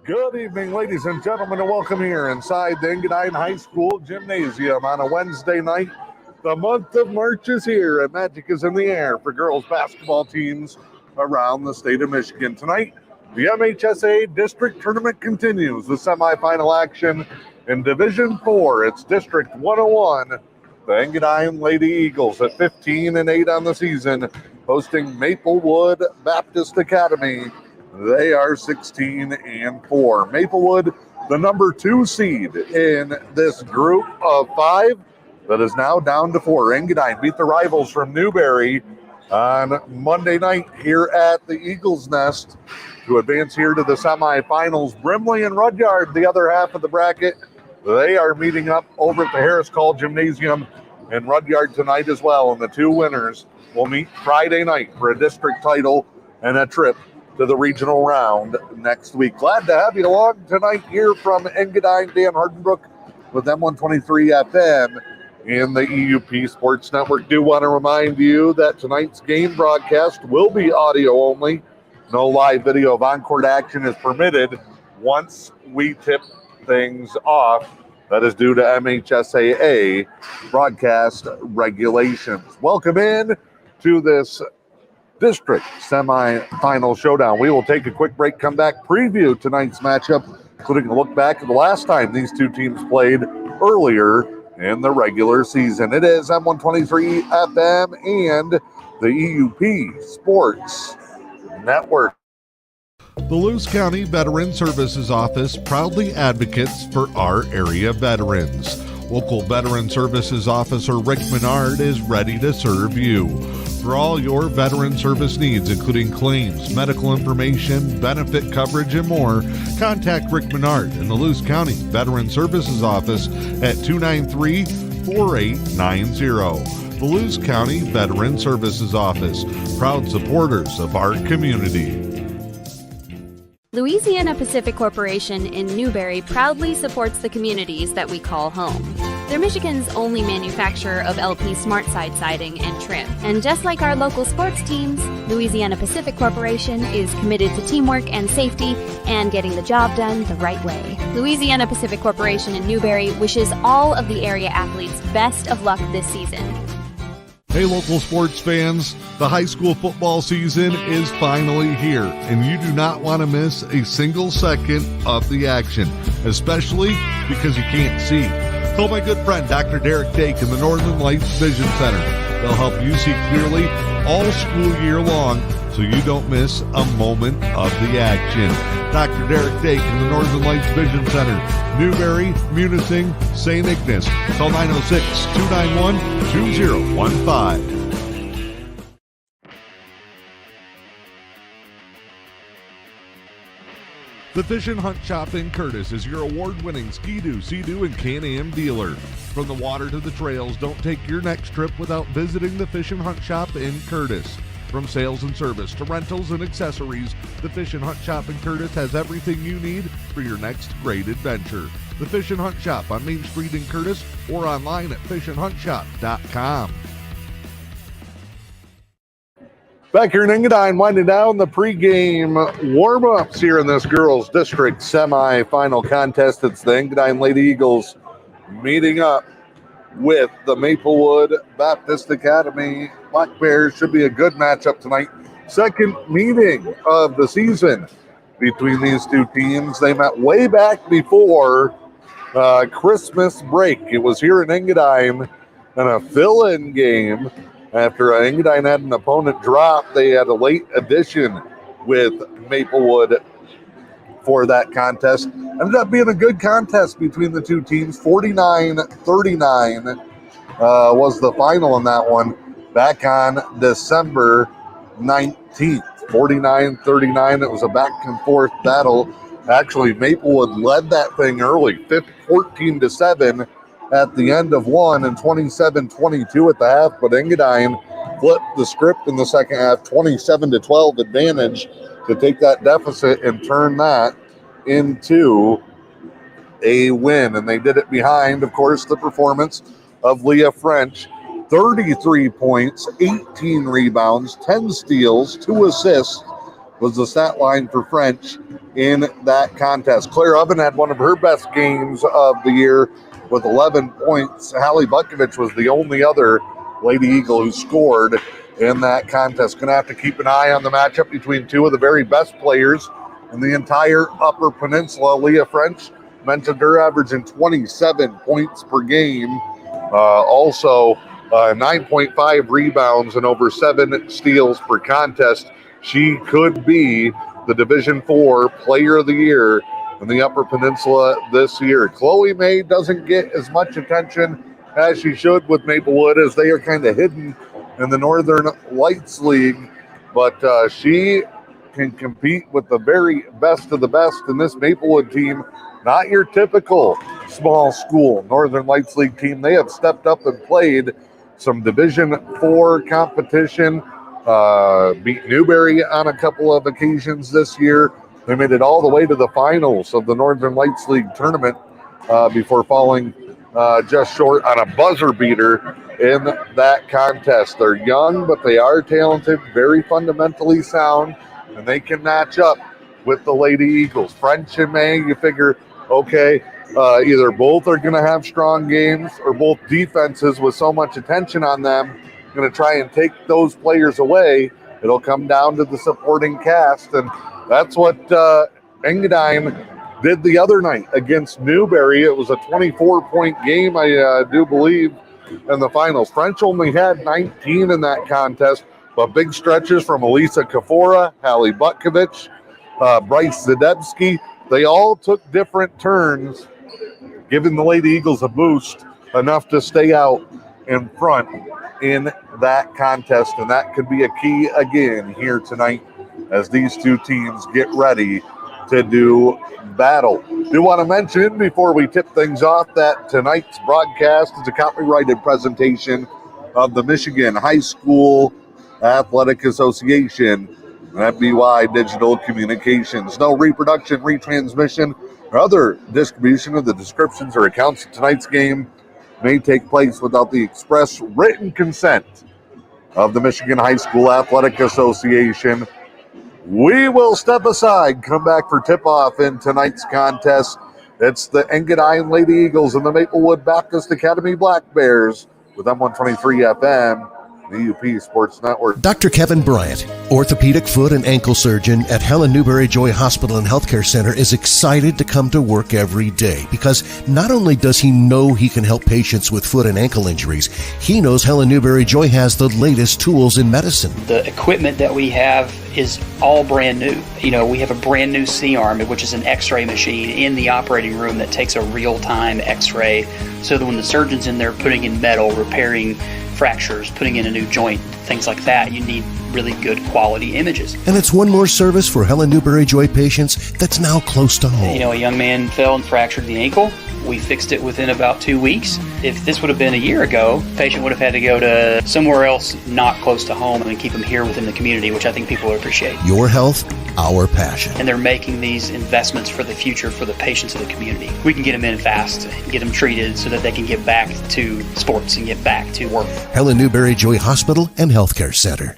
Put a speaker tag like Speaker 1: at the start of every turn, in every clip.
Speaker 1: Good evening, ladies and gentlemen, and welcome here inside the Engadine High School Gymnasium on a Wednesday night. The month of March is here, and magic is in the air for girls basketball teams around the state of Michigan. Tonight, the MHSAA District Tournament continues with semifinal action in Division 4. It's District 101. The Engadine Lady Eagles at 15-8 on the season, hosting Maplewood Baptist Academy. They are 16-4. Maplewood, the number 2 seed in this group of 5 that is now down to 4. Engadine beat the rivals from Newberry on Monday night here at the Eagles Nest to advance here to the semifinals. Brimley and Rudyard, the other half of the bracket, they are meeting up over at the Harris Call Gymnasium in Rudyard tonight as well. And the 2 winners will meet Friday night for a district title and a trip to the regional round next week. Glad to have you along tonight here from Engadine. Dan Hardenbrook with M123 FM in the EUP Sports Network. Do want to remind you that tonight's game broadcast will be audio only. No live video of on-court action is permitted once we tip things off. That is due to MHSAA broadcast regulations. Welcome in to this district semi-final showdown. We will take a quick break, come back, preview tonight's matchup, including a look back at the last time these 2 teams played earlier in the regular season. It is M123 FM and the EUP Sports Network.
Speaker 2: The Lewis County Veteran Services Office proudly advocates for our area veterans. Local Veteran Services Officer Rick Menard is ready to serve you. For all your veteran service needs, including claims, medical information, benefit coverage, and more, contact Rick Menard in the Lewis County Veteran Services Office at 293-4890. The Lewis County Veteran Services Office, proud supporters of our community.
Speaker 3: Louisiana Pacific Corporation in Newberry proudly supports the communities that we call home. They're Michigan's only manufacturer of LP SmartSide siding and trim. And just like our local sports teams, Louisiana Pacific Corporation is committed to teamwork and safety and getting the job done the right way. Louisiana Pacific Corporation in Newberry wishes all of the area athletes best of luck this season.
Speaker 2: Hey, local sports fans, the high school football season is finally here, and you do not want to miss a single second of the action, especially because you can't see. Call my good friend, Dr. Derek Dake in the Northern Lights Vision Center. They'll help you see clearly all school year long so you don't miss a moment of the action. Dr. Derek Dake in the Northern Lights Vision Center, Newberry, Munising, St. Ignace. Call 906-291-2015. The Fish and Hunt Shop in Curtis is your award-winning Ski-Doo, Sea-Doo, and Can-Am dealer. From the water to the trails, don't take your next trip without visiting the Fish and Hunt Shop in Curtis. From sales and service to rentals and accessories, the Fish and Hunt Shop in Curtis has everything you need for your next great adventure. The Fish and Hunt Shop on Main Street in Curtis or online at fishandhuntshop.com.
Speaker 1: Back here in Engadine, winding down the pregame warm-ups here in this girls' district semi-final contest. It's the Engadine Lady Eagles meeting up with the Maplewood Baptist Academy Black Bears. Should be a good matchup tonight. Second meeting of the season between these 2 teams. They met way back before Christmas break. It was here in Engadine in a fill-in game. After Engadine had an opponent drop, they had a late addition with Maplewood for that contest. Ended up being a good contest between the 2 teams. 49-39 was the final in that one back on December 19th. 49-39. It was a back-and-forth battle. Actually, Maplewood led that thing early, 14-7. At the end of one and 27-22 at the half, but Engadine flipped the script in the second half, 27-12 advantage to take that deficit and turn that into a win. And they did it behind, of course, the performance of Leah French. 33 points, 18 rebounds, 10 steals, 2 assists was the stat line for French in that contest. Claire Oven had one of her best games of the year with 11 points. Hallie Butkovich was the only other Lady Eagle who scored in that contest. Going to have to keep an eye on the matchup between two of the very best players in the entire Upper Peninsula. Leah French mentioned her averaging 27 points per game. Also, 9.5 rebounds and over 7 steals per contest. She could be the Division IV Player of the Year in the Upper Peninsula this year. Chloe May doesn't get as much attention as she should with Maplewood, as they are kind of hidden in the Northern Lights League, but she can compete with the very best of the best in this Maplewood team. Not your typical small school Northern Lights League team. They have stepped up and played some Division IV competition, beat Newberry on a couple of occasions this year. They made it all the way to the finals of the Northern Lights League tournament before falling just short on a buzzer beater in that contest. They're young, but they are talented, very fundamentally sound, and they can match up with the Lady Eagles. French and May, you figure, okay, either both are going to have strong games or both defenses with so much attention on them going to try and take those players away. It'll come down to the supporting cast, and that's what Engadine did the other night against Newberry. It was a 24-point game, I do believe, in the finals. French only had 19 in that contest, but big stretches from Elisa Kafora, Hallie Butkovich, Bryce Zadebski. They all took different turns, giving the Lady Eagles a boost enough to stay out in front in that contest, and that could be a key again here tonight as these two teams get ready to do battle. Do want to mention before we tip things off that tonight's broadcast is a copyrighted presentation of the Michigan High School Athletic Association and FBY Digital Communications. No reproduction, retransmission, or other distribution of the descriptions or accounts of tonight's game may take place without the express written consent of the Michigan High School Athletic Association. We will step aside, come back for tip-off in tonight's contest. It's the Engadine Lady Eagles and the Maplewood Baptist Academy Black Bears with M123 FM, the UP Sports Network.
Speaker 4: Dr. Kevin Bryant, orthopedic foot and ankle surgeon at Helen Newberry Joy Hospital and Healthcare Center, is excited to come to work every day because not only does he know he can help patients with foot and ankle injuries, he knows Helen Newberry Joy has the latest tools in medicine. The equipment that we have is all brand new. You know, we have a brand new C-arm, which is an x-ray machine in the operating room that takes a real-time x-ray so that when the surgeon's in there putting in metal, repairing fractures, putting in a new joint, things like that, you need really good quality images. And it's one more service for Helen Newberry Joy patients that's now close to home. You know, a young man fell and fractured the ankle. We fixed it within about 2 weeks. If this would have been a year ago, the patient would have had to go to somewhere else not close to home and keep him here within the community, which I think people will appreciate. Your health, our passion. And they're making these investments for the future for the patients of the community. We can get them in fast, get them treated so that they can get back to sports and get back to work. Helen Newberry Joy Hospital and Healthcare Center.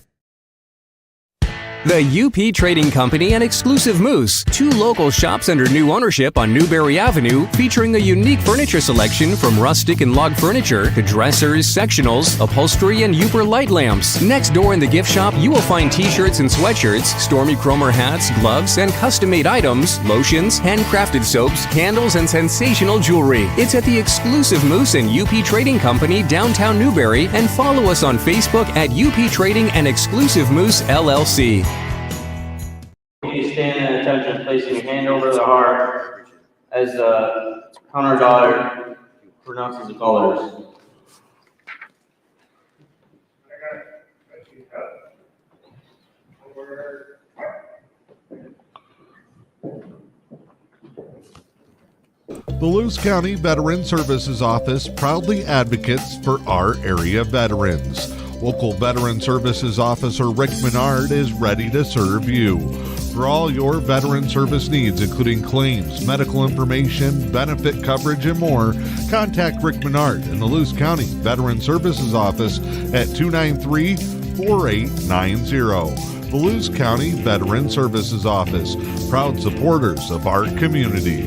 Speaker 5: The UP Trading Company and Exclusive Moose, two local shops under new ownership on Newberry Avenue, featuring a unique furniture selection from rustic and log furniture to dressers, sectionals, upholstery, and Uper light lamps. Next door in the gift shop, you will find t-shirts and sweatshirts, Stormy Cromer hats, gloves, and custom-made items, lotions, handcrafted soaps, candles, and sensational jewelry. It's at the Exclusive Moose and UP Trading Company, downtown Newberry, and follow us on Facebook at UP Trading and Exclusive Moose, LLC.
Speaker 6: You stand in attention, placing your hand over the heart as the counter daughter pronounces the colors.
Speaker 2: The Lewis County Veteran Services Office proudly advocates for our area veterans. Local Veteran Services Officer Rick Menard is ready to serve you. For all your veteran service needs, including claims, medical information, benefit coverage, and more, contact Rick Menard in the Lewis County Veteran Services Office at 293-4890. Palouse County Veteran Services Office, proud supporters of our community.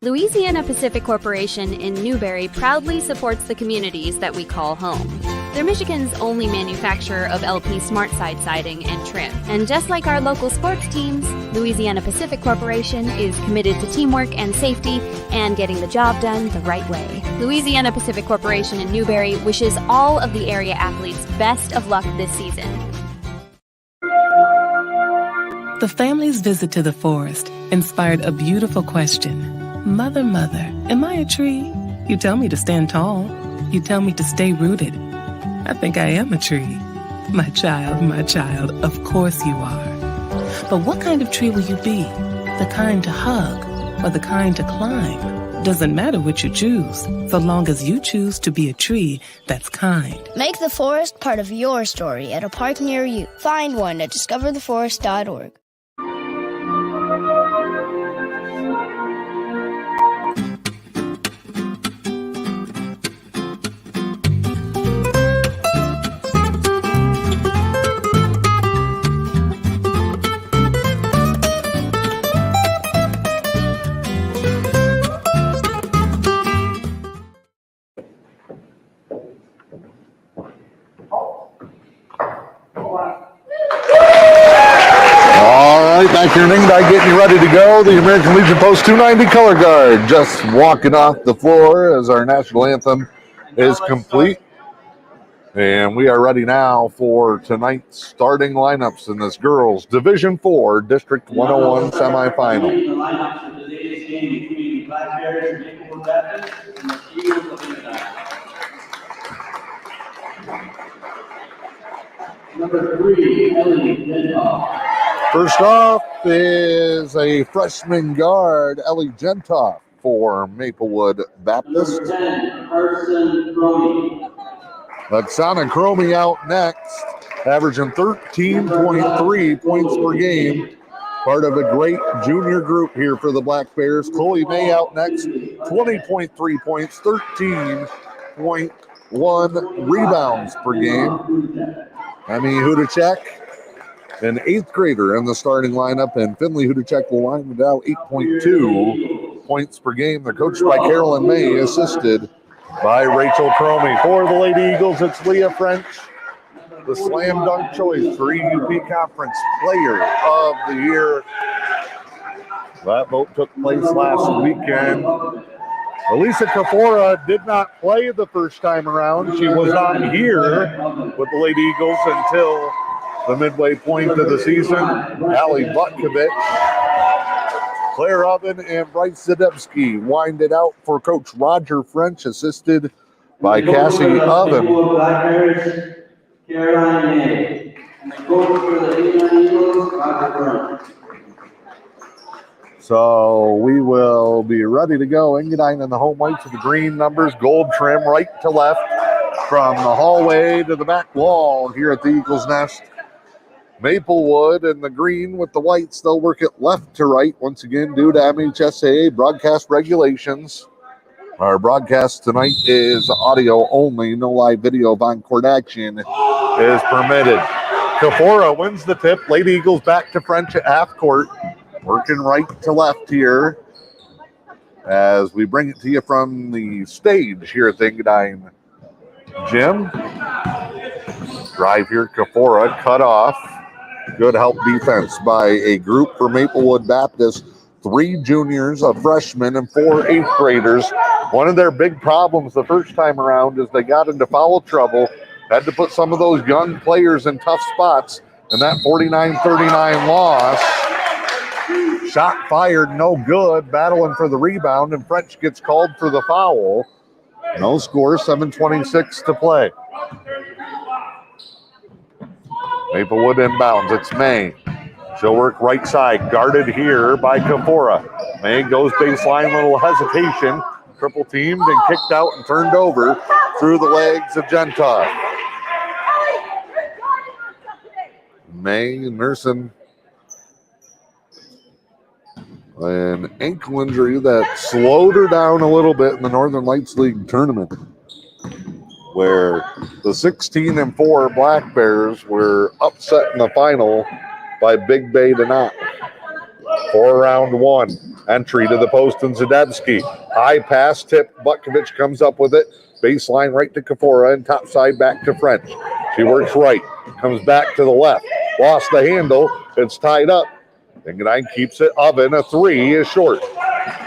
Speaker 3: Louisiana Pacific Corporation in Newberry proudly supports the communities that we call home. They're Michigan's only manufacturer of LP SmartSide siding and trim. And just like our local sports teams, Louisiana Pacific Corporation is committed to teamwork and safety and getting the job done the right way. Louisiana Pacific Corporation in Newberry wishes all of the area athletes best of luck this season.
Speaker 7: The family's visit to the forest inspired a beautiful question. Mother, mother, am I a tree? You tell me to stand tall. You tell me to stay rooted. I think I am a tree. My child, of course you are. But what kind of tree will you be? The kind to hug or the kind to climb? Doesn't matter what you choose, so long as you choose to be a tree that's kind.
Speaker 8: Make the forest part of your story at a park near you. Find one at discovertheforest.org.
Speaker 1: Back here in Engadine, getting you ready to go. The American Legion Post 290 color guard just walking off the floor as our national anthem is complete. And we are ready now for tonight's starting lineups in this girls Division 4 District 101 semifinal.
Speaker 6: The lineups for today's game between Black Bears and Maplewood Baptist and the Eagles of Engadine. Number 3, Ellie Denhoff.
Speaker 1: First off is a freshman guard, Ellie Gentoff, for Maplewood Baptist.
Speaker 6: Number 10, Carson Cromie.
Speaker 1: Oksana Cromie out next, averaging 13.3 points per game. Part of a great junior group here for the Black Bears. Chloe May out next, 20.3 points, 13.1 rebounds per game. Emi Hudacek, an 8th grader in the starting lineup, and Finley Hudacek will line it out 8.2 points per game. They're coached by Carolyn May, assisted by Rachel Cromie. For the Lady Eagles, it's Leah French, the slam dunk choice for EUP Conference Player of the Year. That vote took place last weekend. Elisa Kafora did not play the first time around. She was not here with the Lady Eagles until the midway point of the season. Allie Butkovich, Claire Oven, and Bryce Zadebski wind it out for Coach Roger French, assisted by Cassie Oven.
Speaker 6: Caroline May. And the coach for the Engadine Eagles, Roger French.
Speaker 1: So we will be ready to go. Engadine in the home whites with the green numbers, gold trim right to left from the hallway to the back wall here at the Eagles Nest. Maplewood and the green with the whites, they'll work it left to right once again due to MHSAA broadcast regulations. Our broadcast tonight is audio only. No live video of on-court action is permitted. Kafora wins the tip. Lady Eagles back to French at half court. Working right to left here as we bring it to you from the stage here at the Engadine Gym. Drive here, Kafora, cut off. Good help defense by a group for Maplewood Baptist. 3 juniors, a freshman, and 4 8th graders. One of their big problems the first time around is they got into foul trouble, had to put some of those young players in tough spots, and that 49-39 loss. Shot fired, no good, battling for the rebound, and French gets called for the foul. No score, 7:26 to play. Maplewood inbounds, it's May. She'll work right side, guarded here by Kafora. May goes baseline, little hesitation. Triple teamed and kicked out and turned over through the legs of Gentoff. May nursing an ankle injury that slowed her down a little bit in the Northern Lights League tournament. where the 16-4 Black Bears were upset in the final by Big Bay to not. For round one, entry to the post and Zadebski. High pass tip, Butkovich comes up with it. Baseline right to Kafora and top side back to French. She works right, comes back to the left. Lost the handle, it's tied up. Engadine keeps it. Oven, a three is short.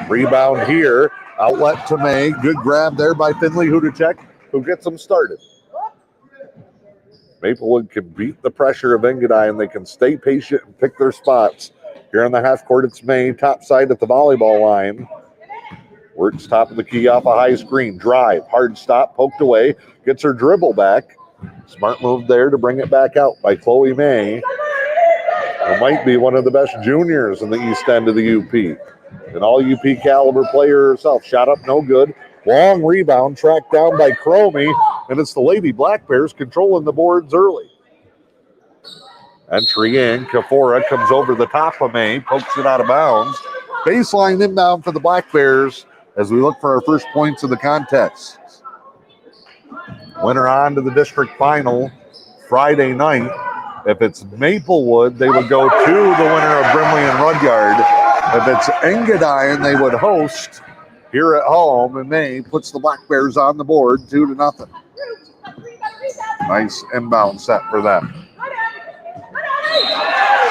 Speaker 1: Rebound here, outlet to May. Good grab there by Finley Hudacek, who gets them started. Maplewood can beat the pressure of Engadine. They can stay patient and pick their spots. Here on the half court, it's May, top side at the volleyball line. Works top of the key off a high screen. Drive, hard stop, poked away. Gets her dribble back. Smart move there to bring it back out by Chloe May. Who might be one of the best juniors in the east end of the UP. An all-UP caliber player herself. Shot up, no good. Long rebound, tracked down by Cromie, and it's the Lady Black Bears controlling the boards early. Entry in, Kafora comes over the top of May, pokes it out of bounds. Baseline inbound for the Black Bears as we look for our first points of the contest. Winner on to the district final Friday night. If it's Maplewood, they would go to the winner of Brimley and Rudyard. If it's Engadine, they would host here at home, and May puts the Black Bears on the board 2-0. Nice inbound set for them.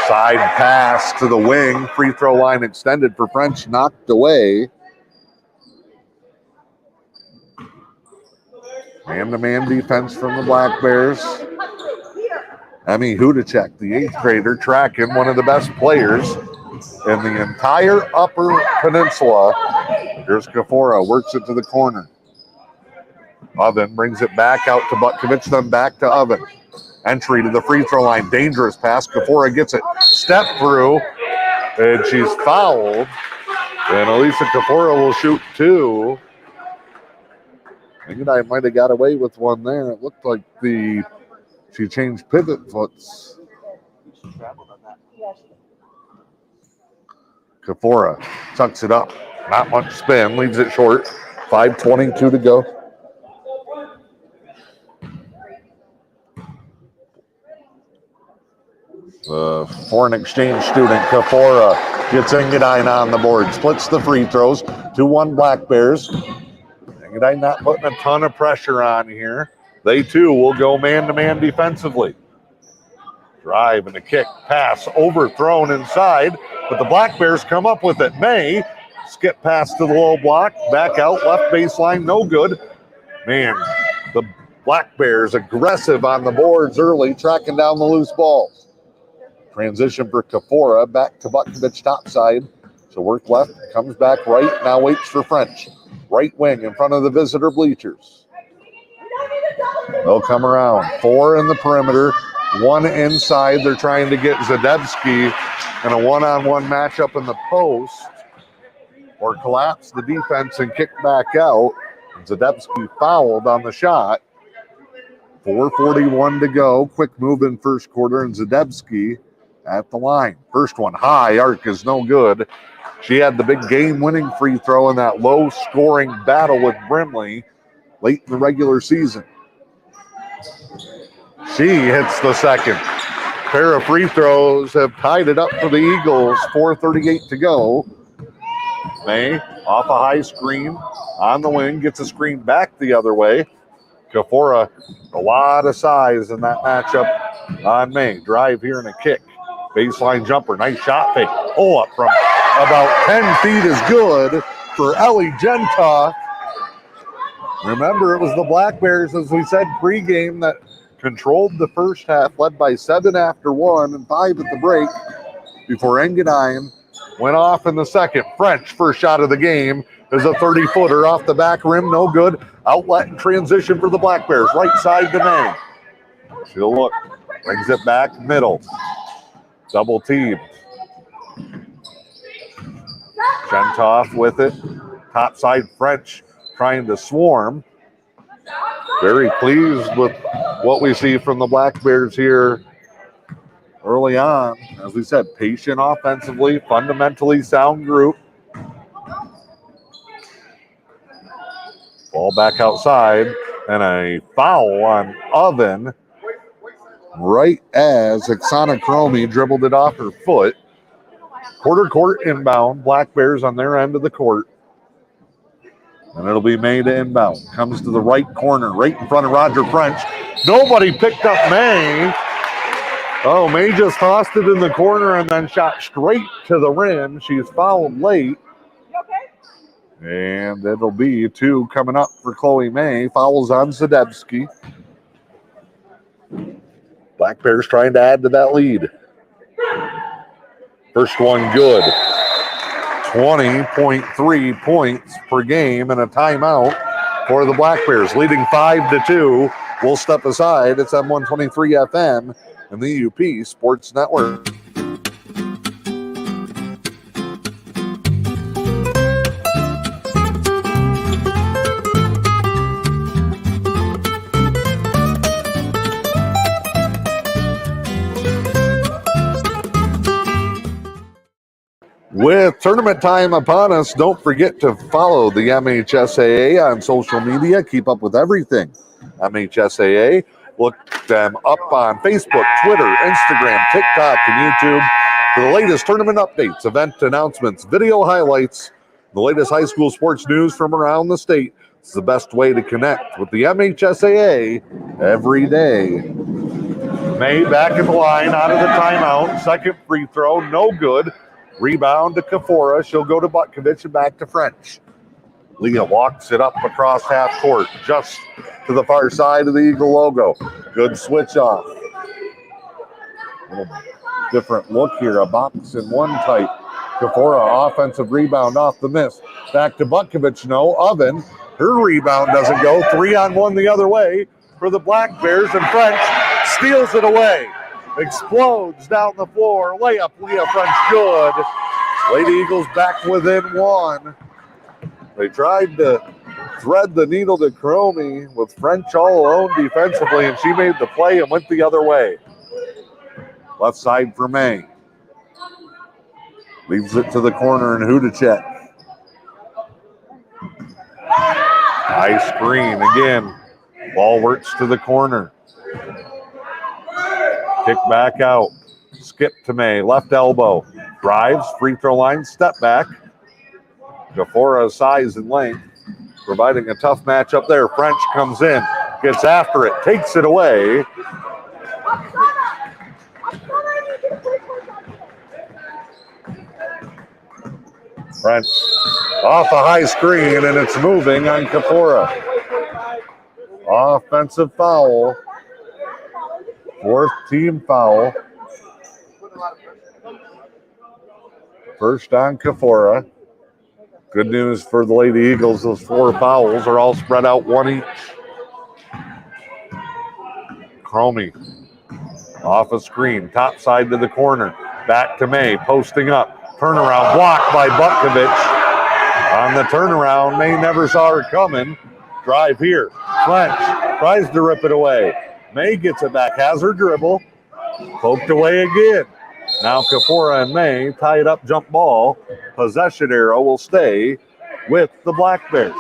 Speaker 1: Side pass to the wing. Free throw line extended for French, knocked away. Man-to-man defense from the Black Bears. Emmy Hudacek, the 8th grader, tracking one of the best players in the entire Upper Peninsula. Here's Kafora, works it to the corner. Oven brings it back out to Butkovich, then back to Oven. Entry to the free throw line, dangerous pass. Kafora gets it, step through, and she's fouled. And Elisa Kafora will shoot two. I think I might have got away with one there. It looked like she changed pivot foots. Kafora tucks it up. Not much spin, leaves it short. 5:22 to go. The foreign exchange student, Kafora, gets Engadine on the board. Splits the free throws. 2-1 Black Bears. Engadine not putting a ton of pressure on here. They, too, will go man-to-man defensively. Drive and a kick. Pass overthrown inside, but the Black Bears come up with it. May skip pass to the low block. Back out, left baseline, no good. Man, the Black Bears aggressive on the boards early, tracking down the loose balls. Transition for Kafora, back to Butkovich topside. So work left, comes back right, now waits for French. Right wing in front of the visitor bleachers. They'll come around. 4 in the perimeter, 1 inside. They're trying to get Zadebski in a one-on-one matchup in the post or collapse the defense and kick back out. Zadebski fouled on the shot. 4:41 to go. Quick move in first quarter, and Zadebski at the line. First one high, arc is no good. She had the big game-winning free throw in that low-scoring battle with Brimley late in the regular season. She hits the second. Pair of free throws have tied it up for the Eagles. 4:38 to go. May off a high screen on the wing, gets a screen back the other way. Kafora, a lot of size in that matchup on May. Drive here and a kick. Baseline jumper, nice shot fake. Pull up from about 10 feet is good for Ellie Genta. Remember, it was the Black Bears, as we said pregame, that controlled the first half, led by 7 after 1 and 5 at the break before Engadine went off in the second. French, first shot of the game, is a 30-footer off the back rim, no good. Outlet and transition for the Black Bears, right side to May. She'll look, brings it back middle. Double team. Gentoff with it. Top side French trying to swarm. Very pleased with what we see from the Black Bears here early on. As we said, patient offensively, fundamentally sound group. Ball back outside. And a foul on Oven right as Oksana Cromie dribbled it off her foot. Quarter court inbound. Black Bears on their end of the court. And it'll be May to inbound. Comes to the right corner, right in front of Roger French. Nobody picked up May. Oh, May just tossed it in the corner and then shot straight to the rim. She's fouled late. And it'll be 2 coming up for Chloe May. Fouls on Zadebski. Black Bears trying to add to that lead. First one good. 20.3 points per game and a timeout for the Black Bears, leading 5-2. We'll step aside. It's M123 FM and the UP Sports Network. With tournament time upon us, don't forget to follow the MHSAA on social media. Keep up with everything MHSAA. Look them up on Facebook, Twitter, Instagram, TikTok, and YouTube for the latest tournament updates, event announcements, video highlights, the latest high school sports news from around the state. It's the best way to connect with the MHSAA every day. May back at the line, out of the timeout. Second free throw, no good. Rebound to Kafora. She'll go to Butkovich and back to French. Leah walks it up across half court, just to the far side of the Eagle logo. Good switch off. A little different look here, a box and one type. Kafora, offensive rebound off the miss. Back to Butkovich, no. Oven, her rebound doesn't go. 3-on-1 the other way for the Black Bears, and French steals it away. Explodes down the floor. Layup, Leah French, good. Lady Eagles back within 1. They tried to thread the needle to Cromie with French all alone defensively, and she made the play and went the other way. Left side for May. Leaves it to the corner and Hudacek. High screen again. Ball works to the corner. Kick back out. Skip to May. Left elbow. Drives. Free throw line. Step back. Gafora's size and length providing a tough matchup there. French comes in. Gets after it. Takes it away. French off a high screen, and it's moving on Kafora. Offensive foul. 4th team foul. First on Kafora. Good news for the Lady Eagles, those 4 fouls are all spread out 1 each. Cromie off a screen, top side to the corner. Back to May, posting up. Turnaround blocked by Butkovich. On the turnaround, May never saw her coming. Drive here. French tries to rip it away. May gets it back, has her dribble. Poked away again. Now Kafora and May tied up jump ball. Possession arrow will stay with the Black Bears.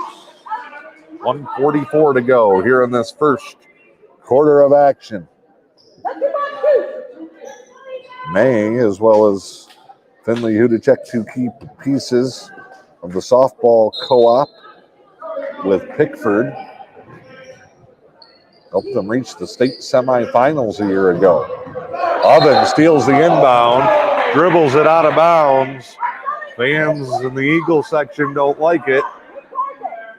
Speaker 1: 1:44 to go here in this first quarter of action. May, as well as Finley Hudacek, 2 key pieces of the softball co-op with Pickford. Helped them reach the state semifinals a year ago. Oven steals the inbound, dribbles it out of bounds. Fans in the Eagle section don't like it.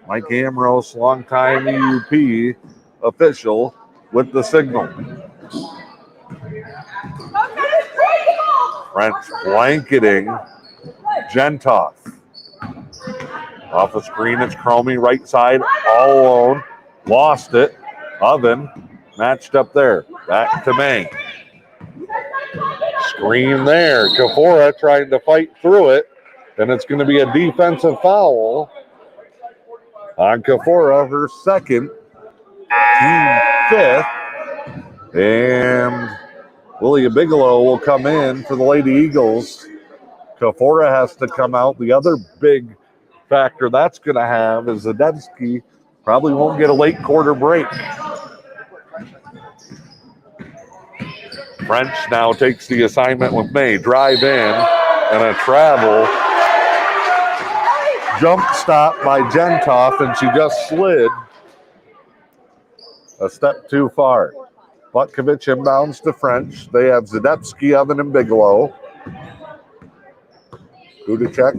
Speaker 1: Mike Ambrose, longtime EUP official, with the signal. French blanketing Gentoff. Off the screen, it's Cromie, right side, all alone. Lost it. Oven matched up there. Back to May. Screen there. Kafora trying to fight through it. And it's going to be a defensive foul on Kafora, her 2nd, team 5th. And Lilia Bigelow will come in for the Lady Eagles. Kafora has to come out. The other big factor that's going to have is Zadebski Probably won't get a late quarter break. French now takes the assignment with May. Drive in and a travel. Jump stop by Gentoff, and she just slid a step too far. Butkovich inbounds to French. They have Zadepski, Oven, and Bigelow. Gudacek.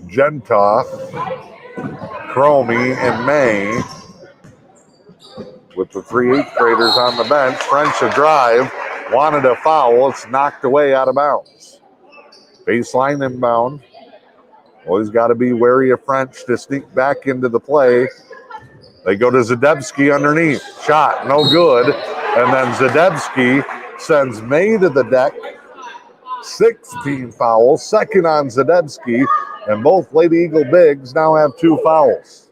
Speaker 1: Gentoff, Cromie, and May with the 3 8th graders on the bench. French a drive, wanted a foul. It's knocked away out of bounds. Baseline inbound. Always got to be wary of French to sneak back into the play. They go to Zadebski underneath. Shot, no good. And then Zadebski sends May to the deck. 16 fouls, second on Zadebski. And both Lady Eagle bigs now have 2 fouls.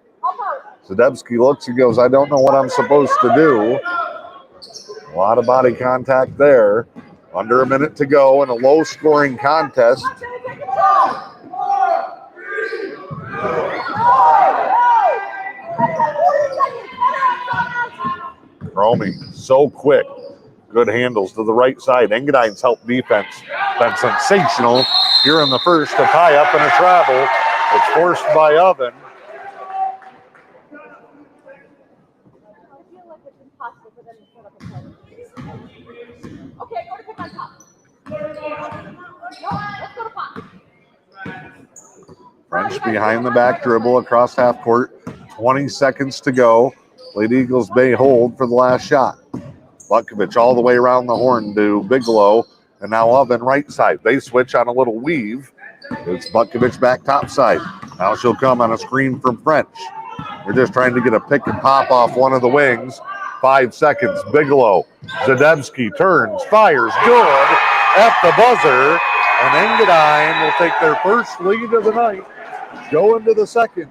Speaker 1: Zadebski looks and goes, I don't know what I'm supposed to do. A lot of body contact there. Under a minute to go in a low-scoring contest. Cromie, so quick. Good handles to the right side. Engadine's help defense been sensational here in the first. A tie up and a travel. It's forced by Oven.
Speaker 9: Okay, go to pick on top. No, let's go to pop.
Speaker 1: French behind the back dribble across half court. 20 seconds to go. Lady Eagles may hold for the last shot. Butkovich all the way around the horn to Bigelow. And now Oven right side. They switch on a little weave. It's Butkovich back top side. Now she'll come on a screen from French. They're just trying to get a pick and pop off one of the wings. 5 seconds. Bigelow. Zadebski turns, fires, good at the buzzer. And Engadine will take their first lead of the night. Go into the second.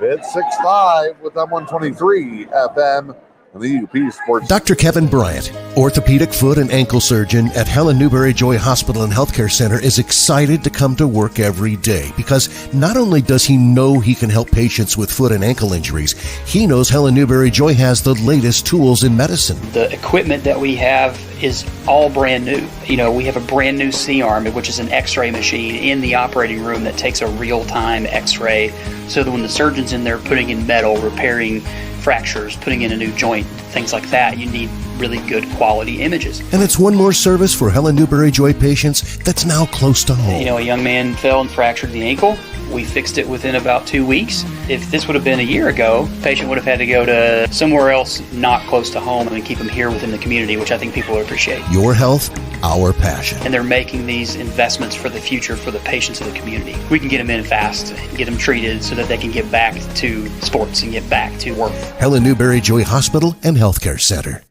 Speaker 1: It's 6-5 with M123 FM and the UP Sports.
Speaker 4: Dr. Kevin Bryant, orthopedic foot and ankle surgeon at Helen Newberry Joy Hospital and Healthcare Center, is excited to come to work every day because not only does he know he can help patients with foot and ankle injuries, he knows Helen Newberry Joy has the latest tools in medicine.
Speaker 10: The equipment that we have is all brand new. You know, we have a brand new C-arm, which is an x-ray machine in the operating room that takes a real-time x-ray, so that when the surgeon's in there putting in metal, repairing fractures, putting in a new joint, things like that, you need really good quality images.
Speaker 4: And it's one more service for Helen Newberry Joy patients that's now close to home.
Speaker 10: You know, a young man fell and fractured the ankle. We fixed it within about 2 weeks. If this would have been a year ago, the patient would have had to go to somewhere else not close to home and keep them here within the community, which I think people would appreciate.
Speaker 4: Your health, our passion.
Speaker 10: And they're making these investments for the future for the patients of the community. We can get them in fast, get them treated so that they can get back to sports and get back to work.
Speaker 4: Helen Newberry Joy Hospital and Healthcare Center.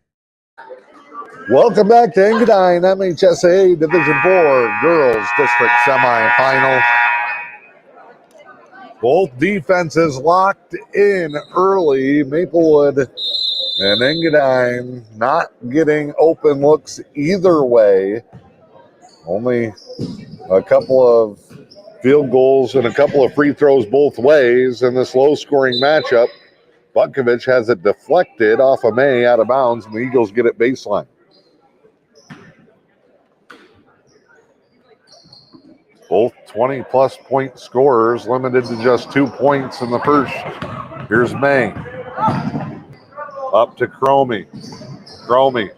Speaker 1: Welcome back to Engadine MHSAA Division 4 Girls District Semifinal. Both defenses locked in early. Maplewood and Engadine not getting open looks either way. Only a couple of field goals and a couple of free throws both ways in this low-scoring matchup. Butkovich has it deflected off of May out of bounds, and the Eagles get it baseline. Both 20-plus point scorers, limited to just 2 points in the first. Here's May. Up to Cromie. Cromie,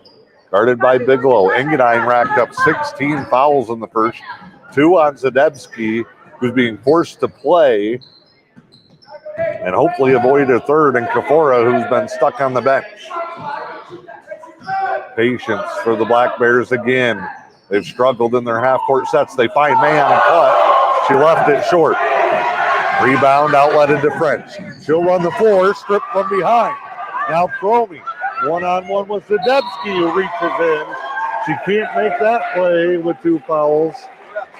Speaker 1: guarded by Bigelow. Engadine racked up 16 fouls in the first. 2 on Zadebski, who's being forced to play and hopefully avoid a third, and Kafora, who's been stuck on the bench. Patience for the Black Bears again. They've struggled in their half-court sets. They find May on a cut. She left it short. Rebound outletted to French. She'll run the floor, stripped from behind. Now Cromie, one-on-one with Zadebski, who reaches in. She can't make that play with 2 fouls.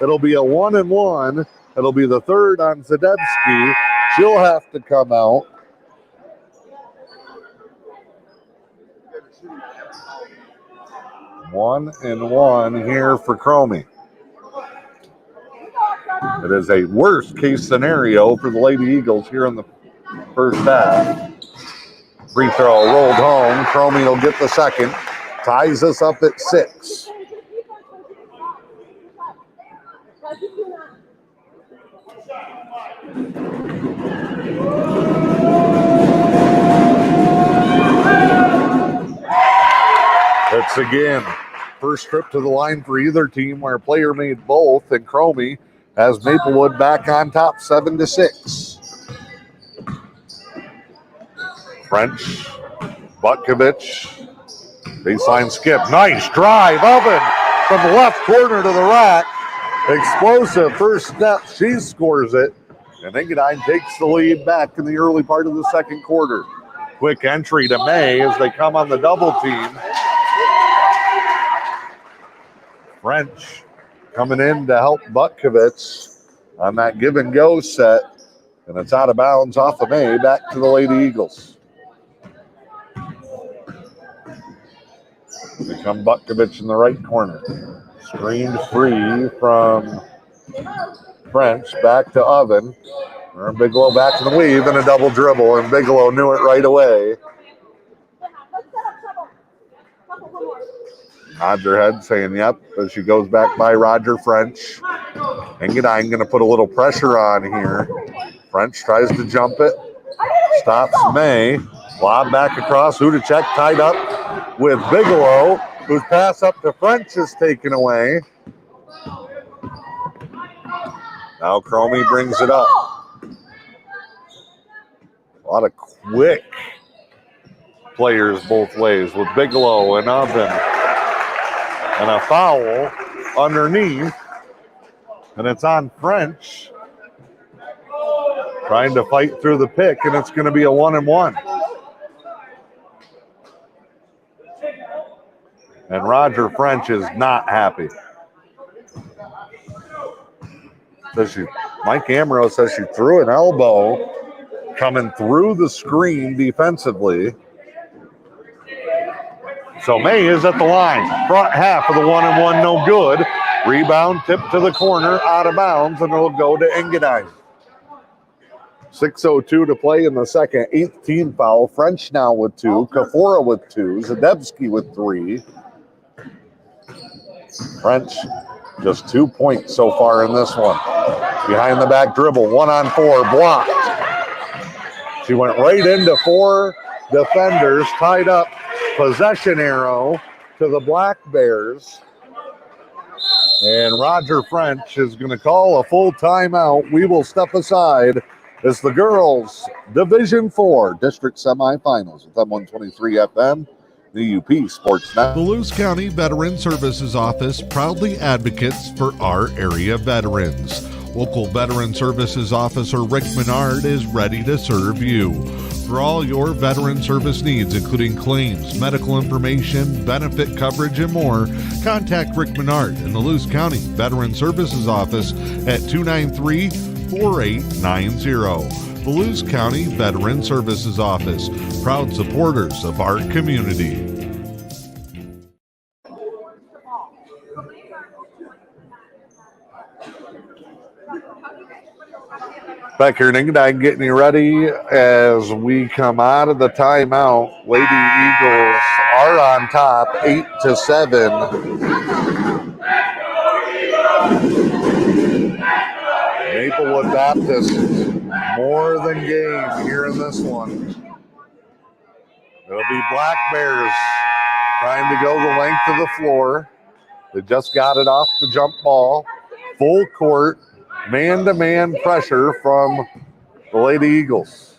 Speaker 1: It'll be a 1-and-1. It'll be the third on Zadebski. She'll have to come out. One and one here for Cromie. It is a worst case scenario for the Lady Eagles here in the first half. Free throw rolled home. Cromie will get the second. Ties us up at 6. It's again first trip to the line for either team where a player made both, and Cromie has Maplewood back on top 7-6. French, Butkovich, baseline skip, nice drive, Oven from the left corner to the rack. Explosive first step, she scores it, and Engadine takes the lead back in the early part of the second quarter. Quick entry to May as they come on the double team. French coming in to help Butkovich on that give and go set, and it's out of bounds off of May, back to the Lady Eagles. They come Butkovich in the right corner. Screened free from French, back to Oven. Bigelow back to the weave and a double dribble, and Bigelow knew it right away. Nods her head saying yep as she goes back by Roger French. Engadine going to put a little pressure on here. French tries to jump it. Stops May. Lob back across. Hudacek tied up with Bigelow, whose pass up to French is taken away. Now Cromie brings it up. A lot of quick players both ways with Bigelow and Oven. And a foul underneath. And it's on French. Trying to fight through the pick, and it's going to be a 1-and-1. And Roger French is not happy. Mike Amaro says she threw an elbow coming through the screen defensively. So May is at the line. Front half of the 1-and-1, no good. Rebound, tip to the corner, out of bounds, and it'll go to Engadine. 6:02 to play in the second. 8th team foul. French now with 2. Kafora with 2. Zadebski with 3. French just 2 points so far in this one. Behind the back dribble. 1-on-4. Blocked. She went right into 4 defenders. Tied up. Possession arrow to the Black Bears. And Roger French is going to call a full timeout. We will step aside as the girls' Division 4 district semifinals with M123 FM, the UP Sports Network.
Speaker 2: The Lewis County Veteran Services Office proudly advocates for our area veterans. Local Veteran Services Officer Rick Menard is ready to serve you. For all your veteran service needs, including claims, medical information, benefit coverage, and more, contact Rick Menard in the Lewis County Veteran Services Office at 293-4890. The Lewis County Veteran Services Office, proud supporters of our community.
Speaker 1: Back here in Engadine, getting you ready as we come out of the timeout. Lady Eagles are on top, 8-7. Maplewood Baptist, more than game here in this one. It'll be Black Bears trying to go the length of the floor. They just got it off the jump ball. Full court. Man-to-man pressure from the Lady Eagles.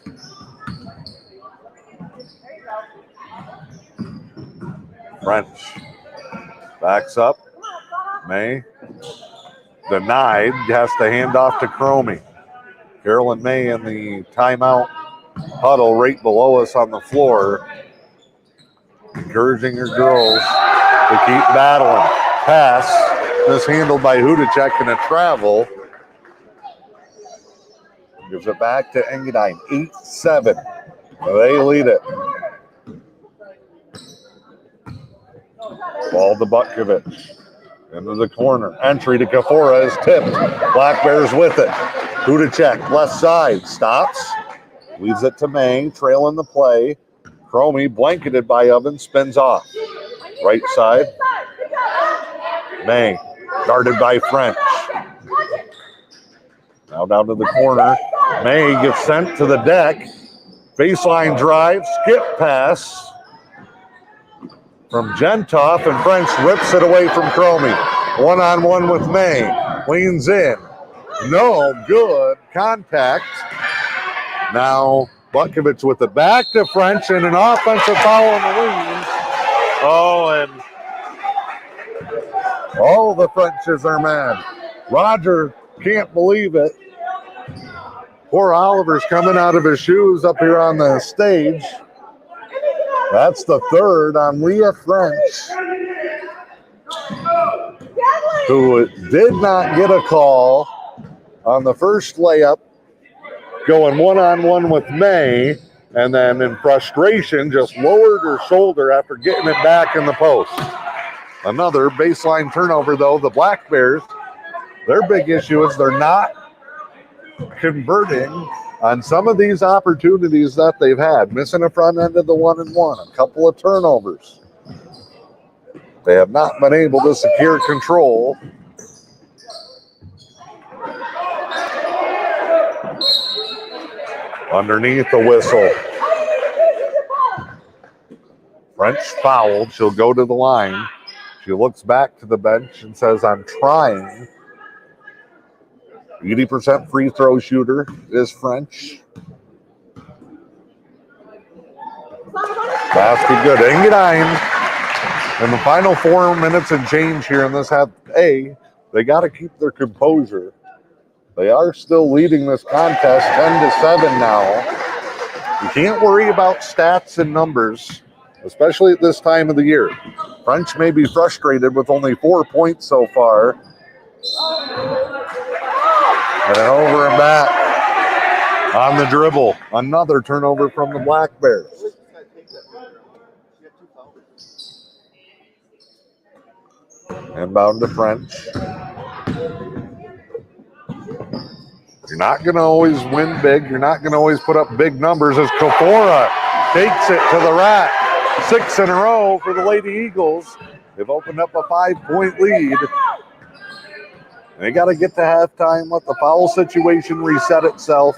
Speaker 1: French backs up. May denied. Has to hand off to Cromie. Carolyn May in the timeout huddle right below us on the floor. Encouraging her girls to keep battling. Pass mishandled by Hudacek and a travel. Gives it back to Engadine, 8-7. They lead it. Ball to Butkovich. Into the corner. Entry to Kafora is tipped. Black Bears with it. Hudacek, left side. Stops. Leaves it to May. Trailing the play. Cromie, blanketed by Oven, spins off. Right side. May, guarded by French. Now down to the corner. May gets sent to the deck. Baseline drive. Skip pass from Gentoff, and French rips it away from Cromie. One-on-one with May. Leans in. No good. Contact. Now Butkovich with the back to French and an offensive foul on the wings. Oh, and all the Frenches are mad. Roger can't believe it. Poor Oliver's coming out of his shoes up here on the stage. That's the third on Leah French, who did not get a call on the first layup, going one-on-one with May, and then in frustration just lowered her shoulder after getting it back in the post. Another baseline turnover, though. The Black Bears, their big issue is they're not converting on some of these opportunities that they've had. Missing a front end of the 1-and-1, a couple of turnovers. They have not been able to secure control. Underneath the whistle. French fouled. She'll go to the line. She looks back to the bench and says, I'm trying. 80% free throw shooter is French. Basket good. Engadine in the final 4 minutes and change here in this half A. They got to keep their composure. They are still leading this contest 10-7 now. You can't worry about stats and numbers, especially at this time of the year. French may be frustrated with only 4 points so far. And over and back on the dribble. Another turnover from the Black Bears. Inbound to French. You're not going to always win big. You're not going to always put up big numbers as Kafora takes it to the rack. 6 in a row for the Lady Eagles. They've opened up a 5-point lead. They got to get to halftime, let the foul situation reset itself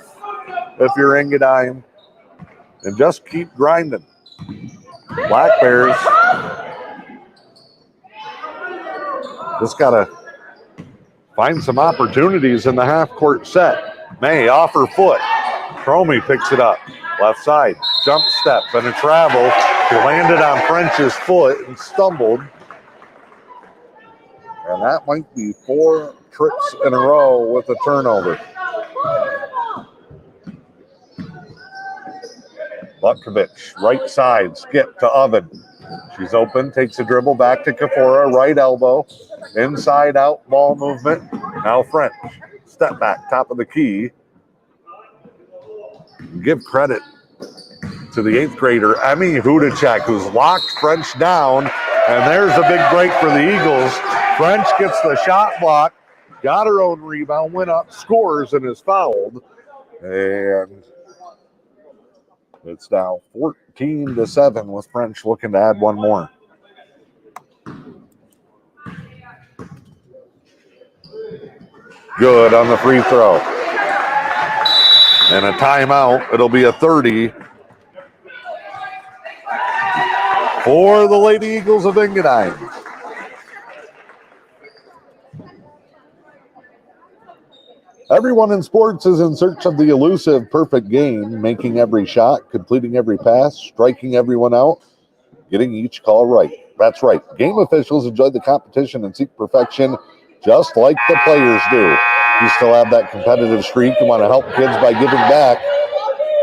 Speaker 1: if you're Engadine, and just keep grinding. Black Bears just got to find some opportunities in the half-court set. May off her foot. Cromie picks it up. Left side. Jump step and a travel. She landed on French's foot and stumbled. And that might be 4 trips in a row with a turnover. Butkovich, right side, skip to Oven. She's open, takes a dribble back to Kafora, right elbow. Inside out ball movement. Now French. Step back, top of the key. Give credit to the 8th grader, Emmy Hudacek, who's locked French down. And there's a big break for the Eagles. French gets the shot block, got her own rebound, went up, scores, and is fouled. And it's now 14-7 with French looking to add one more. Good on the free throw. And a timeout. It'll be a 30 for the Lady Eagles of Engadine. Everyone in sports is in search of the elusive perfect game, making every shot, completing every pass, striking everyone out, getting each call right. That's right. Game officials enjoy the competition and seek perfection just like the players do. You still have that competitive streak and want to help kids by giving back.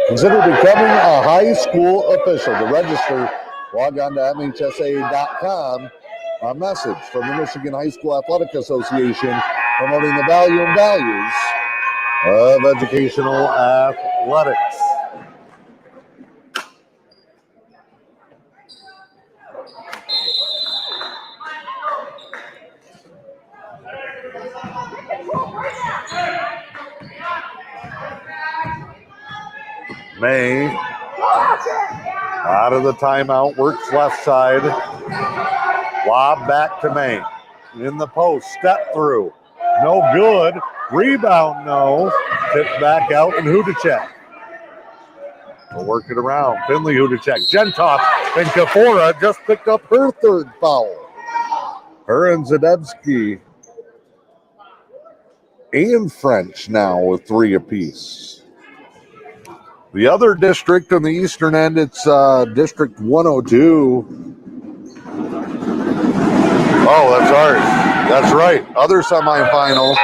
Speaker 1: Consider becoming a high school official. To register, log on to MHSAA.com. A message from the Michigan High School Athletic Association promoting the value and values of educational athletics. May out of the timeout, works left side. Lob back to May. In the post, step through. No good. Rebound, no. Tipped back out, and Hudacek will work it around. Finley, Hudacek, Gentoff, and Kafora just picked up her third foul. Her and Zadebski and French now with 3 apiece. The other district on the eastern end, it's District 102. Oh, that's ours. That's right. Other semifinal.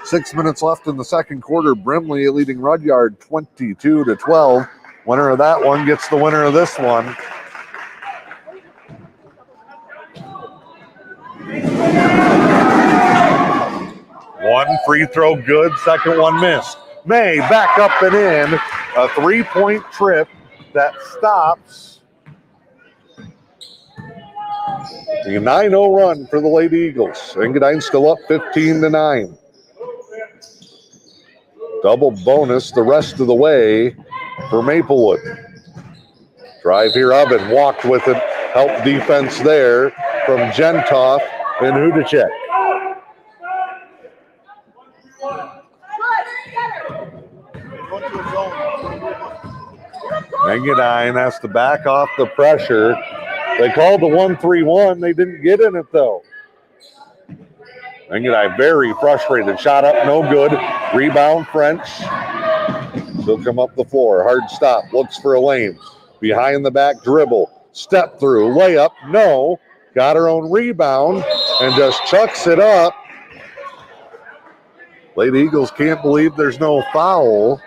Speaker 1: 6 minutes left in the second quarter. Brimley leading Rudyard 22-12. Winner of that one gets the winner of this one. One free throw good, second one missed. May back up and in. A 3-point trip that stops the 9-0 run for the Lady Eagles. Engadine still up 15-9. Double bonus the rest of the way for Maplewood. Drive here, Oven walked with it. Help defense there from Gentoff and Hudacek. Engadine has to back off the pressure. They called the 1-3-1. They didn't get in it, though. Engadine very frustrated. Shot up, no good. Rebound, French. She'll come up the floor. Hard stop. Looks for a lane. Behind the back dribble. Step through. Layup, no. Got her own rebound and just chucks it up. Lady Eagles can't believe there's no foul.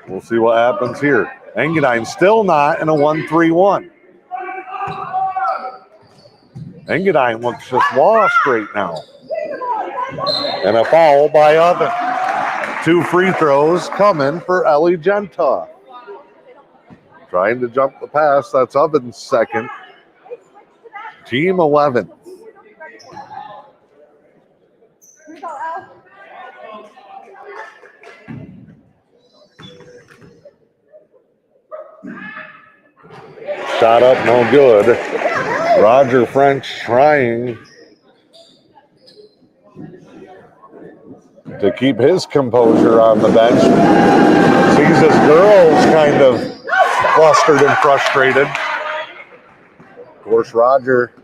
Speaker 1: We'll see what happens here. Engadine still not in a 1-3-1. Engadine looks just lost right now. And a foul by Oven. 2 free throws coming for Ellie Gentoff. Trying to jump the pass. That's Oven's second. Team 11. Shot up, no good. Roger French trying to keep his composure on the bench. Sees his girls kind of flustered and frustrated. Of course, Roger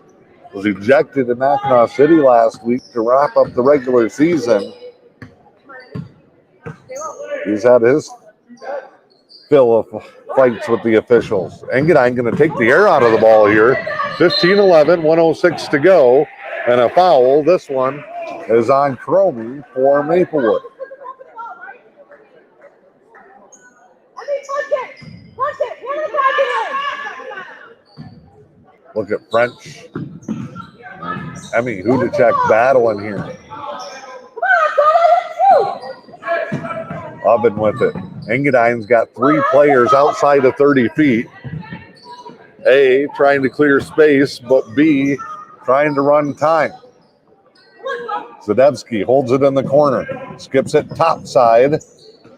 Speaker 1: was ejected in Mackinac City last week to wrap up the regular season. He's had his fill of fights with the officials. Engadine going to take the air out of the ball here. 15-11, 1:06 to go, and a foul. This one is on Cromie for Maplewood. Look at French and Emmy Hudacek battling here. Oven with it. Engadine's got 3 players outside of 30 feet. A, trying to clear space, but B, trying to run time. Zadebski holds it in the corner. Skips it top side.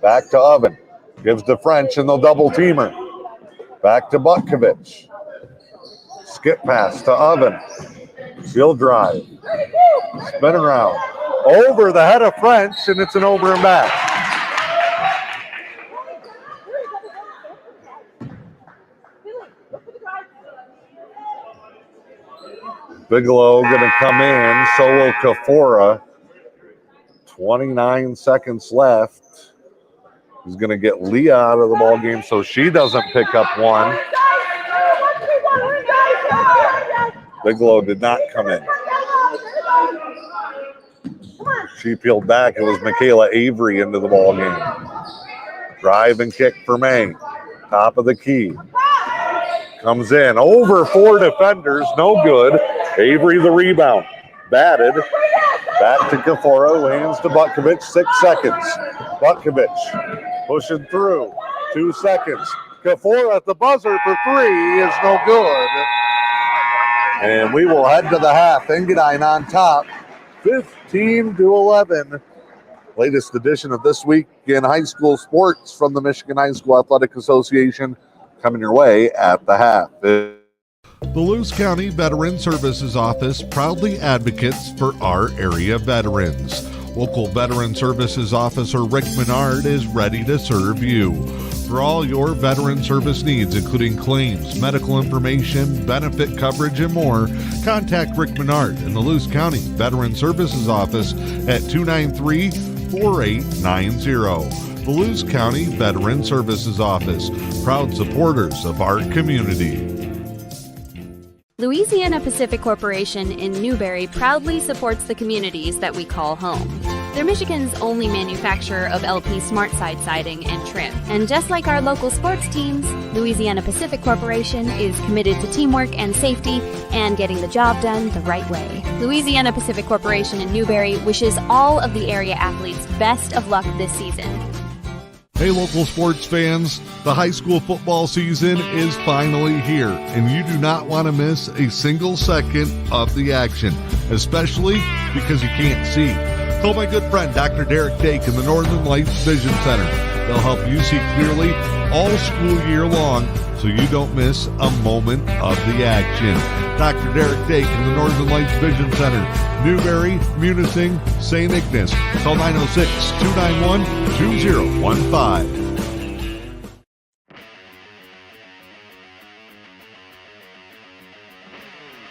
Speaker 1: Back to Oven. Gives to French, and they'll double team her. Back to Butkovich. Skip pass to Oven. She'll drive. Spin around. Over the head of French, and it's an over and back. Bigelow going to come in. So will Kafora. 29 seconds left. He's going to get Leah out of the ball game so she doesn't pick up one. Bigelow did not come in. She peeled back. It was Michaela Avery into the ball game. Drive and kick for May. Top of the key. Comes in. Over 4 defenders. No good. Avery the rebound. Batted. Back to Kafora. Who hands to Butkovich. 6 seconds. Butkovich pushing through. 2 seconds. Kafora at the buzzer for 3 is no good. And we will head to the half. Engadine on top, 15-11. Latest edition of This Week in High School Sports from the Michigan High School Athletic Association coming your way at the half.
Speaker 2: The Lewis County Veteran Services Office proudly advocates for our area veterans. Local Veteran Services Officer Rick Menard is ready to serve you. For all your veteran service needs, including claims, medical information, benefit coverage, and more, contact Rick Menard in the Lewis County Veteran Services Office at 293-4890. The Lewis County Veteran Services Office, proud supporters of our community.
Speaker 3: Louisiana Pacific Corporation in Newberry proudly supports the communities that we call home. They're Michigan's only manufacturer of LP SmartSide siding and trim. And just like our local sports teams, Louisiana Pacific Corporation is committed to teamwork and safety and getting the job done the right way. Louisiana Pacific Corporation in Newberry wishes all of the area athletes best of luck this season.
Speaker 2: Hey, local sports fans, the high school football season is finally here, and you do not want to miss a single second of the action, especially because you can't see. Call my good friend, Dr. Derek Dake in the Northern Lights Vision Center. They'll help you see clearly all school year long so you don't miss a moment of the action. Dr. Derek Dake in the Northern Lights Vision Center, Newberry, Munising, St. Ignace. Call 906-291-2015.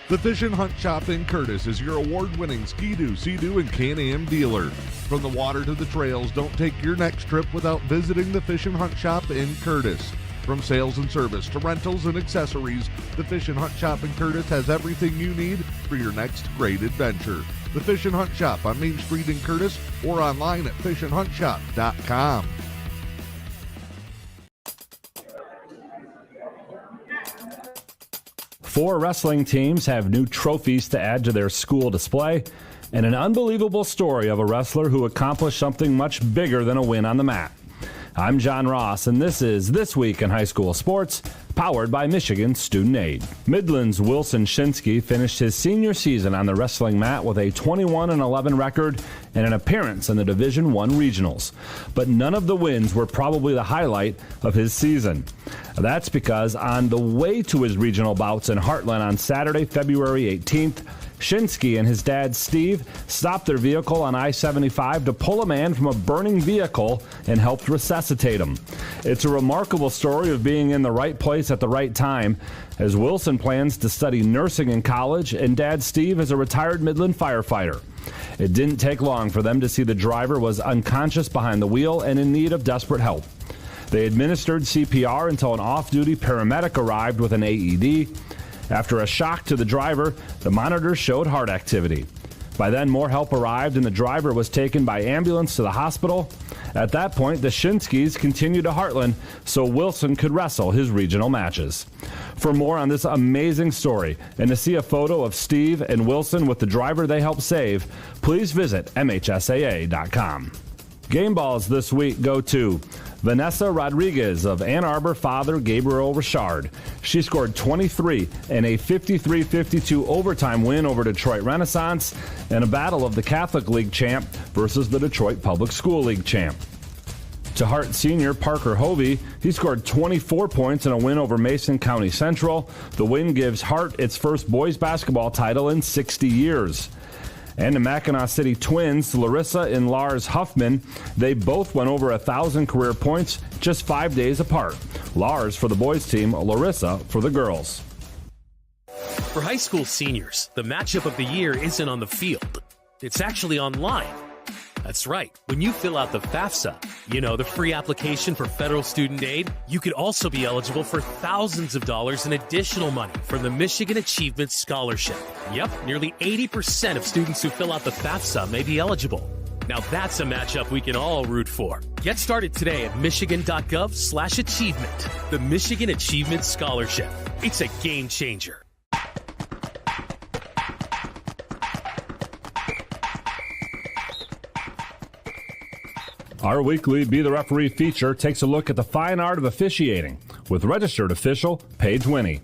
Speaker 2: The Fish and Hunt Shop in Curtis is your award-winning Ski-Doo, Sea-Doo, and Can-Am dealer. From the water to the trails, don't take your next trip without visiting the Fish and Hunt Shop in Curtis. From sales and service to rentals and accessories, the Fish and Hunt Shop in Curtis has everything you need for your next great adventure. The Fish and Hunt Shop on Main Street in Curtis or online at fishandhuntshop.com.
Speaker 11: Four wrestling teams have new trophies to add to their school display, and an unbelievable story of a wrestler who accomplished something much bigger than a win on the mat. I'm John Ross, and this is This Week in High School Sports, powered by Michigan Student Aid. Midland's Wilson Shinsky finished his senior season on the wrestling mat with a 21-11 record and an appearance in the Division I regionals. But none of the wins were probably the highlight of his season. That's because on the way to his regional bouts in Heartland on Saturday, February 18th, Shinsky and his dad, Steve, stopped their vehicle on I-75 to pull a man from a burning vehicle and helped resuscitate him. It's a remarkable story of being in the right place at the right time, as Wilson plans to study nursing in college and Dad Steve is a retired Midland firefighter. It didn't take long for them to see the driver was unconscious behind the wheel and in need of desperate help. They administered CPR until an off-duty paramedic arrived with an AED. After a shock to the driver, the monitor showed heart activity. By then, more help arrived and the driver was taken by ambulance to the hospital. At that point, the Shinskys continued to Heartland so Wilson could wrestle his regional matches. For more on this amazing story and to see a photo of Steve and Wilson with the driver they helped save, please visit MHSAA.com. Game balls this week go to Vanessa Rodriguez of Ann Arbor father Gabriel Richard. She scored 23 in a 53-52 overtime win over Detroit Renaissance in a battle of the Catholic League champ versus the Detroit Public School League champ. To Hart senior Parker Hovey, he scored 24 points in a win over Mason County Central. The win gives Hart its first boys basketball title in 60 years. And the Mackinac City Twins, Larissa and Lars Huffman, they both went over 1,000 career points just 5 days apart. Lars for the boys team, Larissa for the girls.
Speaker 12: For high school seniors, the matchup of the year isn't on the field. It's actually online. That's right. When you fill out the FAFSA, the free application for federal student aid, you could also be eligible for thousands of dollars in additional money from the Michigan Achievement Scholarship. Yep, nearly 80% of students who fill out the FAFSA may be eligible. Now that's a matchup we can all root for. Get started today at michigan.gov/achievement. The Michigan Achievement Scholarship. It's a game changer.
Speaker 11: Our weekly Be the Referee feature takes a look at the fine art of officiating with registered official Paige Winnie.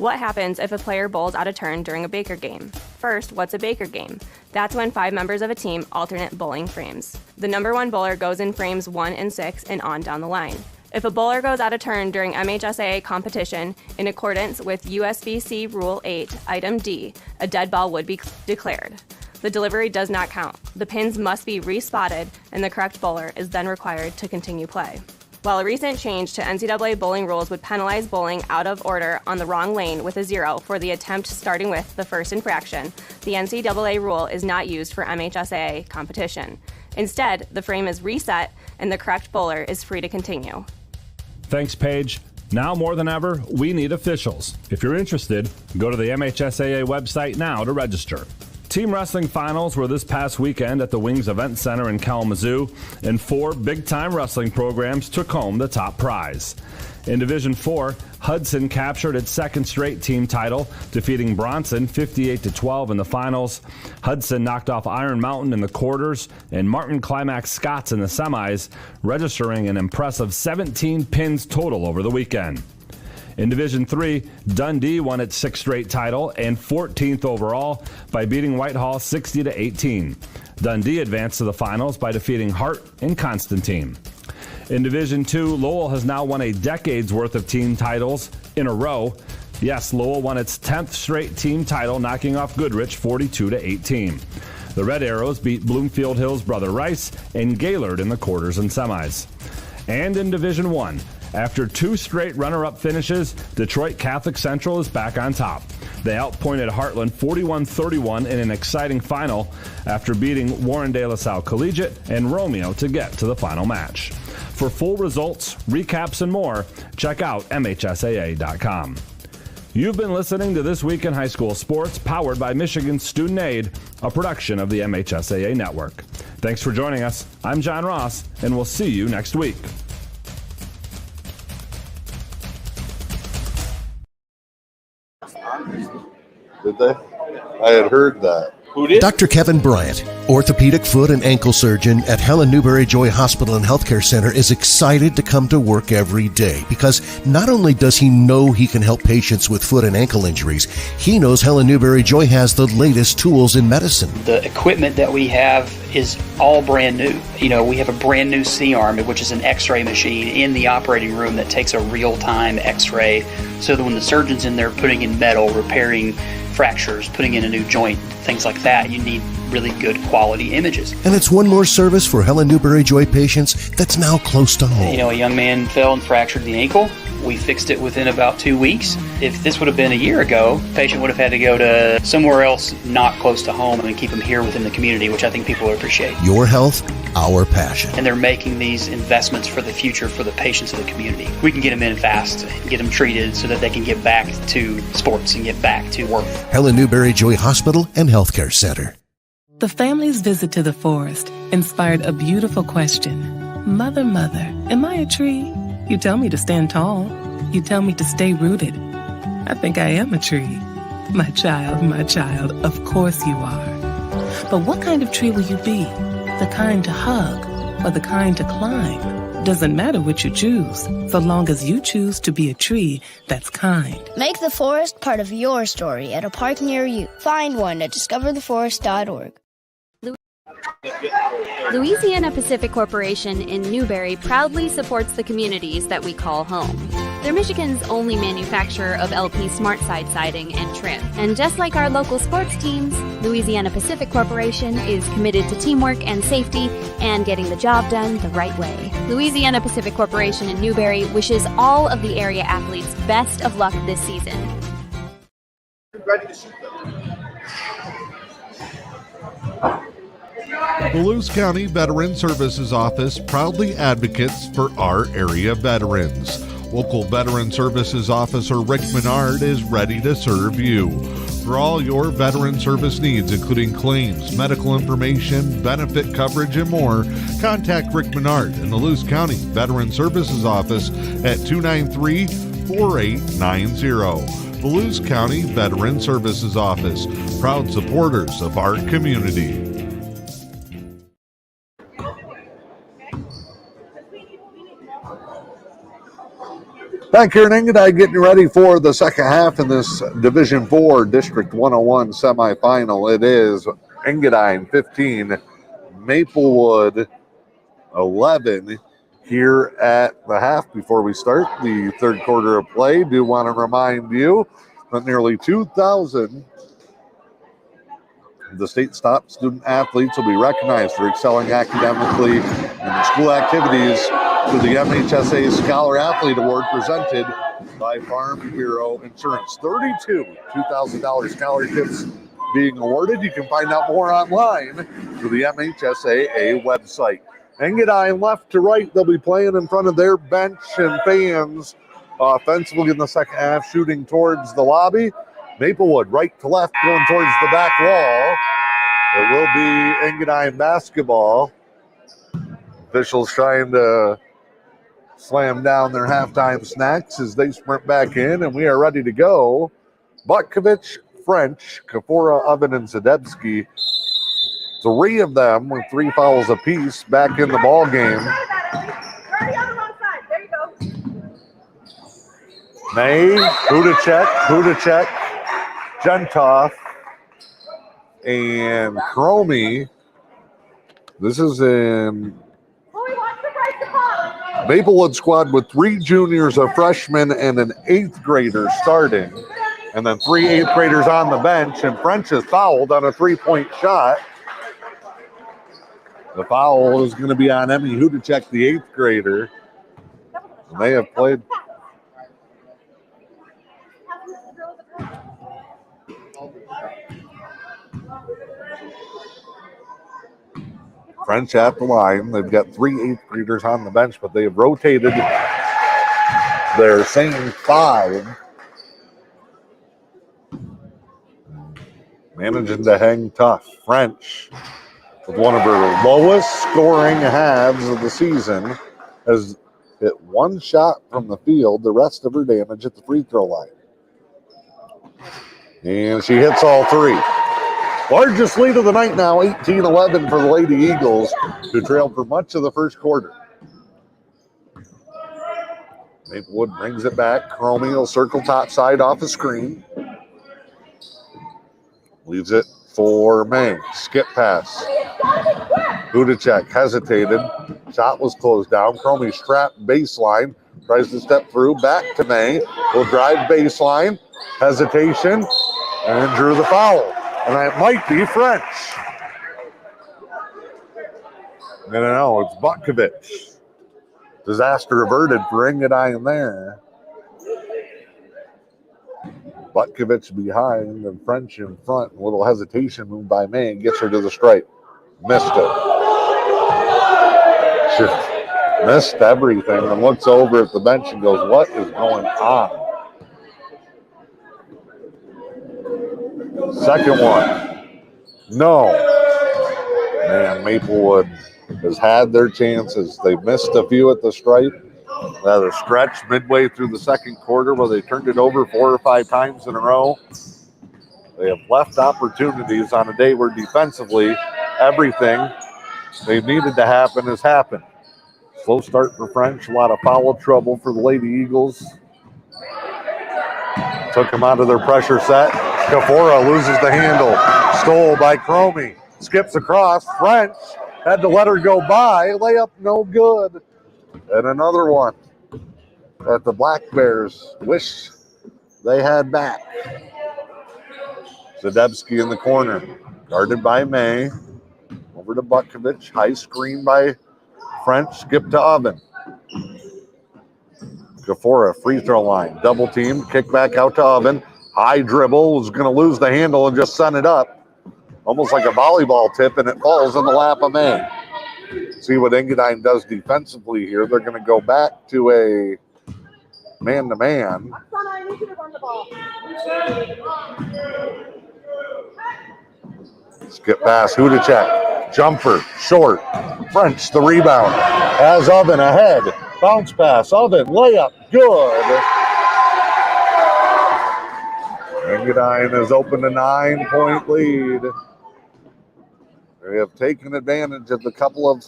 Speaker 13: What happens if a player bowls out of turn during a Baker game? First, what's a Baker game? That's when 5 members of a team alternate bowling frames. The number 1 bowler goes in frames 1 and 6 and on down the line. If a bowler goes out of turn during MHSAA competition in accordance with USBC Rule 8, Item D, a dead ball would be declared. The delivery does not count. The pins must be respotted, and the correct bowler is then required to continue play. While a recent change to NCAA bowling rules would penalize bowling out of order on the wrong lane with a 0 for the attempt starting with the first infraction, the NCAA rule is not used for MHSAA competition. Instead, the frame is reset and the correct bowler is free to continue.
Speaker 11: Thanks, Paige. Now more than ever, we need officials. If you're interested, go to the MHSAA website now to register. Team wrestling finals were this past weekend at the Wings Event Center in Kalamazoo, and 4 big-time wrestling programs took home the top prize. In Division 4, Hudson captured its second straight team title, defeating Bronson 58-12 in the finals. Hudson knocked off Iron Mountain in the quarters and Martin Climax Scots in the semis, registering an impressive 17 pins total over the weekend. In Division 3, Dundee won its 6th straight title and 14th overall by beating Whitehall 60-18. Dundee advanced to the finals by defeating Hart and Constantine. In Division 2, Lowell has now won a decade's worth of team titles in a row. Yes, Lowell won its 10th straight team title, knocking off Goodrich 42-18. The Red Arrows beat Bloomfield Hills' Brother Rice and Gaylord in the quarters and semis. And in Division 1, after 2 straight runner-up finishes, Detroit Catholic Central is back on top. They outpointed Heartland 41-31 in an exciting final after beating Warren De La Salle Collegiate and Romeo to get to the final match. For full results, recaps, and more, check out MHSAA.com. You've been listening to This Week in High School Sports, powered by Michigan Student Aid, a production of the MHSAA Network. Thanks for joining us. I'm John Ross, and we'll see you next week.
Speaker 1: Did they? I had heard that.
Speaker 4: Who did? Dr. Kevin Bryant, orthopedic foot and ankle surgeon at Helen Newberry Joy Hospital and Healthcare Center, is excited to come to work every day because not only does he know he can help patients with foot and ankle injuries, he knows Helen Newberry Joy has the latest tools in medicine.
Speaker 10: The equipment that we have is all brand new. You know, we have a brand new C-arm, which is an x-ray machine in the operating room that takes a real-time x-ray, so that when the surgeon's in there putting in metal, repairing fractures, putting in a new joint, things like that, you need really good quality images.
Speaker 4: And it's one more service for Helen Newberry Joy patients that's now close to home.
Speaker 10: You know, a young man fell and fractured the ankle. We fixed it within about 2 weeks. If this would have been a year ago, the patient would have had to go to somewhere else not close to home and keep him here within the community, which I think people will appreciate.
Speaker 4: Your health, our passion.
Speaker 10: And they're making these investments for the future for the patients of the community. We can get them in fast, get them treated so that they can get back to sports and get back to work.
Speaker 4: Helen Newberry Joy Hospital and Healthcare Center.
Speaker 7: The family's visit to the forest inspired a beautiful question. Mother, mother, am I a tree? You tell me to stand tall. You tell me to stay rooted. I think I am a tree. My child, of course you are. But what kind of tree will you be? The kind to hug or the kind to climb? Doesn't matter which you choose, so long as you choose to be a tree that's kind.
Speaker 8: Make the forest part of your story at a park near you. Find one at discovertheforest.org.
Speaker 3: Louisiana Pacific Corporation in Newberry proudly supports the communities that we call home. They're Michigan's only manufacturer of LP SmartSide siding and trim. And just like our local sports teams, Louisiana Pacific Corporation is committed to teamwork and safety and getting the job done the right way. Louisiana Pacific Corporation in Newberry wishes all of the area athletes best of luck this season.
Speaker 1: Ready to shoot them.
Speaker 2: The Lewis County Veteran Services Office proudly advocates for our area veterans. Local Veteran Services Officer Rick Menard is ready to serve you. For all your veteran service needs, including claims, medical information, benefit coverage, and more, contact Rick Menard in the Lewis County Veteran Services Office at 293-4890. The Lewis County Veteran Services Office, proud supporters of our community.
Speaker 1: Back here in Engadine, getting ready for the second half in this Division 4 District 101 semifinal. It is Engadine 15, Maplewood 11 here at the half. Before we start the third quarter of play, do want to remind you that nearly 2,000 the state top student athletes will be recognized for excelling academically in school activities through the MHSAA Scholar Athlete Award presented by Farm Bureau Insurance. 32 $2,000 scholarships being awarded. You can find out more online through the MHSAA website. Engadine left to right, they'll be playing in front of their bench and fans. Offensively in the second half, shooting towards the lobby. Maplewood right to left, going towards the back wall. It will be Engadine basketball. Officials trying to slam down their halftime snacks as they sprint back in, and we are ready to go. Butkovich, French, Kafora, Oven, and Zadebski. 3 of them with 3 fouls apiece back in the ball game. May, Budacek, Gentoff, and Cromie. This is in Maplewood squad with 3 juniors, a freshman, and an 8th grader starting. And then 3 8th graders on the bench, and French is fouled on a 3-point shot. The foul is going to be on Emmy Hudacek, the 8th grader. And they have played. French at the line. They've got 3 8th graders on the bench, but they have rotated their same 5. Managing to hang tough. French, with one of her lowest scoring halves of the season, has hit 1 shot from the field, the rest of her damage at the free throw line. And she hits all 3. Largest lead of the night now, 18-11 for the Lady Eagles, who trailed for much of the first quarter. Maplewood brings it back. Cromie will circle top side off the screen. Leaves it for May. Skip pass. Budacek hesitated. Shot was closed down. Cromie strapped baseline. Tries to step through. Back to May. Will drive baseline. Hesitation. And drew the foul. And that might be French. No, it's Butkovich. Disaster averted for Engadine there. Butkovich behind and French in front. A little hesitation move by May. Gets her to the stripe. Missed it. She missed everything and looks over at the bench and goes, what is going on? Second one. No. Man, Maplewood has had their chances. They've missed a few at the stripe. They had a stretch midway through the second quarter where they turned it over 4 or 5 times in a row. They have left opportunities on a day where defensively everything they needed to happen has happened. Slow start for French. A lot of foul trouble for the Lady Eagles. Took them out of their pressure set. Kafora loses the handle. Stole by Cromie. Skips across. French had to let her go by. Layup no good. And another one that the Black Bears wish they had back. Zadebski in the corner. Guarded by May. Over to Butkovich. High screen by French. Skip to Oven. Kafora, free throw line. Double team. Kick back out to Oven. High dribble. Was going to lose the handle and just send it up. Almost like a volleyball tip, and it falls in the lap of May. See what Engadine does defensively here. They're going to go back to a man-to-man. Skip pass, Hudacek. Jumper, short. French, the rebound. Has Oven ahead. Bounce pass, Oven, layup, good. Engadine has opened a 9-point lead. They have taken advantage of the couple of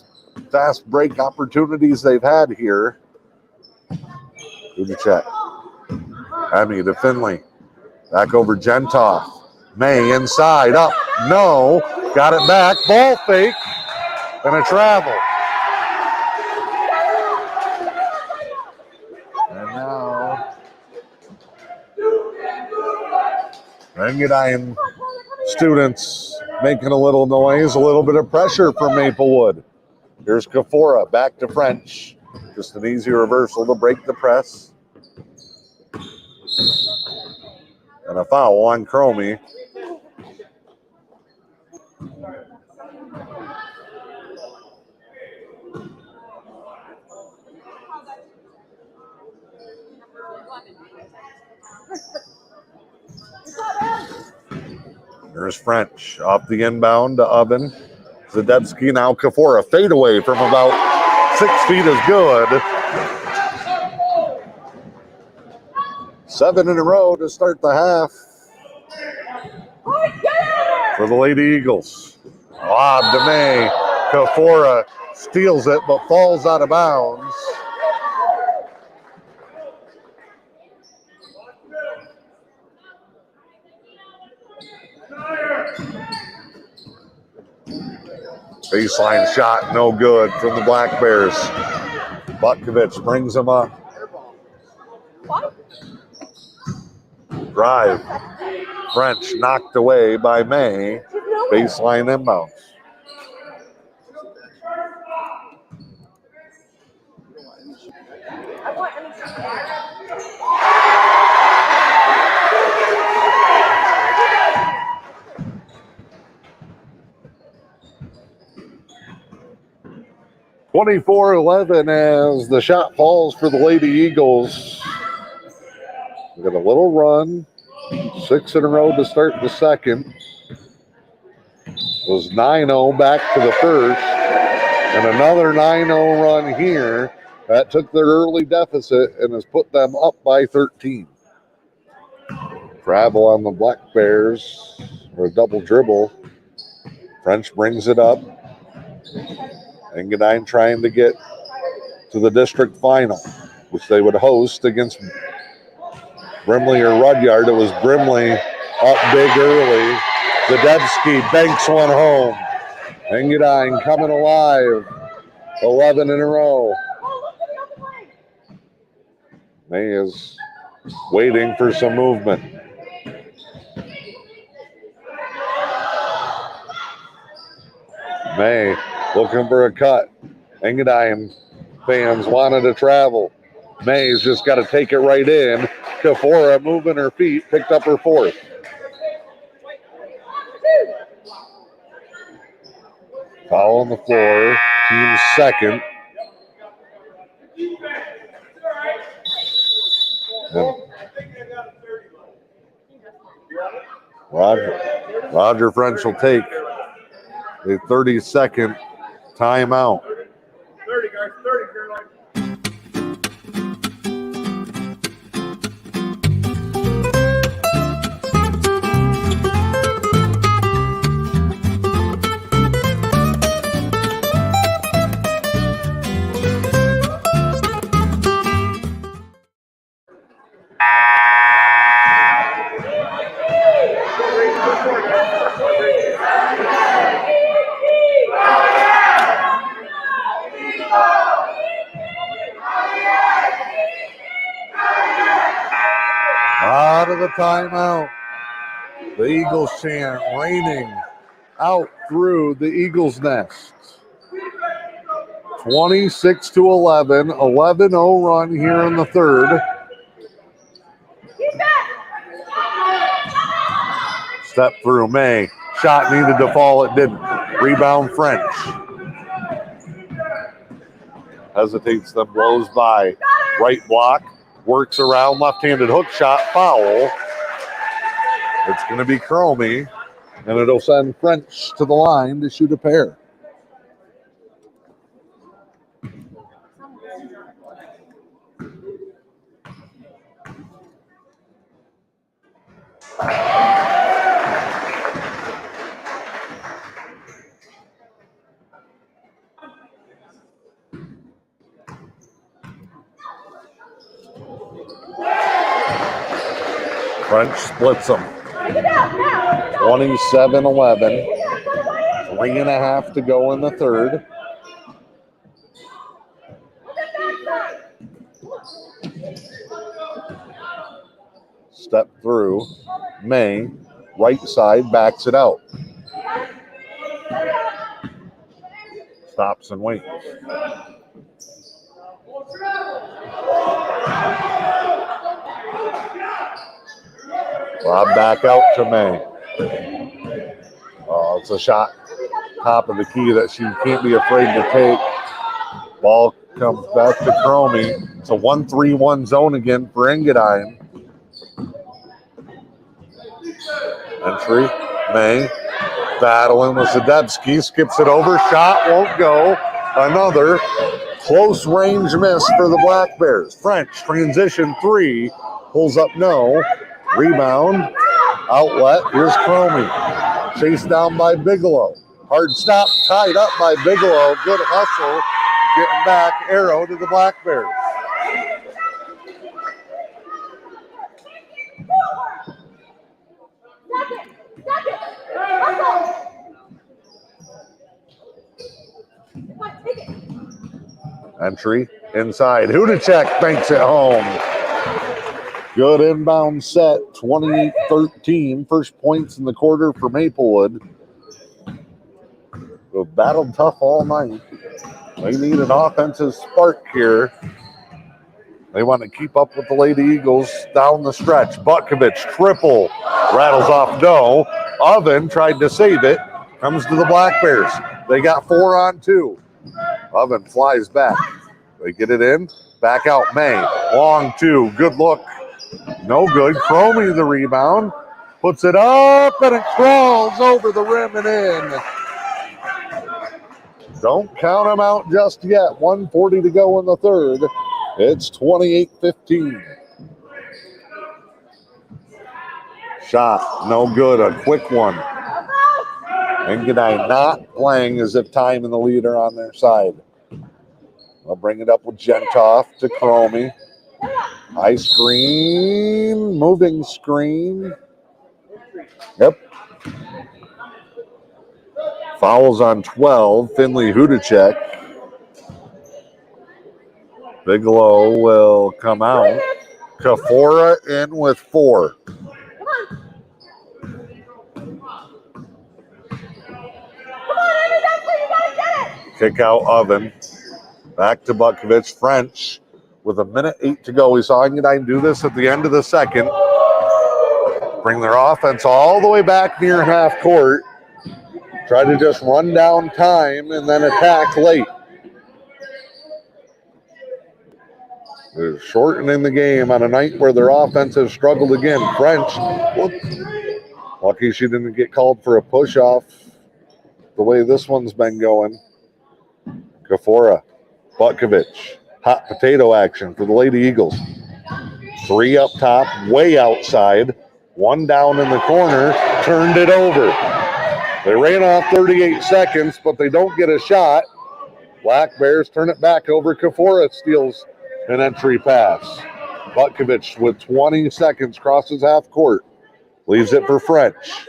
Speaker 1: fast break opportunities they've had here. Udacek. Emmy to Finley. Back over Gentoff. May inside, up, no. Got it back, ball fake, and a travel. And now, Engadine students making a little noise, a little bit of pressure from Maplewood. Here's Kafora, back to French. Just an easy reversal to break the press. And a foul on Cromie. There's French off the inbound to Oven. Zadebski, now Kafora. Fadeaway from about 6 feet is good. 7 in a row to start the half for the Lady Eagles. Lob to May. Kafora steals it but falls out of bounds. Baseline shot, no good from the Black Bears. Butkovich brings him up. Drive. French knocked away by May. Baseline inbounds. (24-11) as the shot falls for the Lady Eagles. We got a little run. 6 in a row to start the second. It was 9-0 back to the first. And another 9-0 run here. That took their early deficit and has put them up by 13. Travel on the Black Bears, or a double dribble. French brings it up. Engadine trying to get to the district final, which they would host against Brimley or Rudyard. It was Brimley up big early. Zadebski banks one home. Engadine coming alive. 11 in a row. May is waiting for some movement. May looking for a cut. Engadine fans wanted to travel. May's just got to take it right in. Kafora moving her feet, picked up her fourth. Foul on the floor, team's second. And Roger French will take a 30-second timeout.
Speaker 14: 30, guys, 30, Caroline.
Speaker 1: Out of the timeout. The Eagles chant raining out through the Eagles' nest. 26-11, 11-0 run here in the third. Step through May. Shot needed to fall, it didn't. Rebound French. Hesitates, then blows by. Right block. Works around, left-handed hook shot, foul. It's going to be Cromie, and it'll send French to the line to shoot a pair. French splits them. 27-11. 3.5 to go in the third. Step through. May, right side, backs it out. Stops and waits. Lob back out to May. Oh, it's a shot top of the key that she can't be afraid to take. Ball comes back to Cromie. It's a 1-3-1 zone again for Engadine. Entry, May, battling with Zadebski, skips it over, shot won't go. Another close range miss for the Black Bears. French, transition 3, pulls up no. Rebound, outlet, here's Cromie. Chased down by Bigelow. Hard stop, tied up by Bigelow. Good hustle, getting back, arrow to the Black Bears. Entry inside. Hudacek banks it home. Good inbound set. 28-13. First points in the quarter for Maplewood. We've battled tough all night. They need an offensive spark here. They want to keep up with the Lady Eagles down the stretch. Butkovich, triple. Rattles off no. Oven tried to save it. Comes to the Black Bears. They got 4 on 2. Oven flies back. They get it in. Back out May. Long 2. Good look. No good. Cromie the rebound. Puts it up and it crawls over the rim and in. Don't count them out just yet. 1:40 to go in the third. It's 28-15. Shot, no good. A quick one. Engadine not playing as if time and the lead are on their side. They'll bring it up with Gentoff to Cromie. High screen, moving screen. Yep. Fouls on 12. Finley Hudacek. Bigelow will come out. Kafora in with 4. Kick out Oven. Back to Butkovich. French with 1:08 to go. We saw Engadine do this at the end of the second. Bring their offense all the way back near half court. Try to just run down time and then attack late. They're shortening the game on a night where their offense has struggled again. French, lucky she didn't get called for a push-off the way this one's been going. Kafora, Butkovich, hot potato action for the Lady Eagles. 3 up top, way outside. 1 down in the corner, turned it over. They ran off 38 seconds, but they don't get a shot. Black Bears turn it back over. Kafora steals an entry pass. Butkovich with 20 seconds crosses half court. Leaves it for French.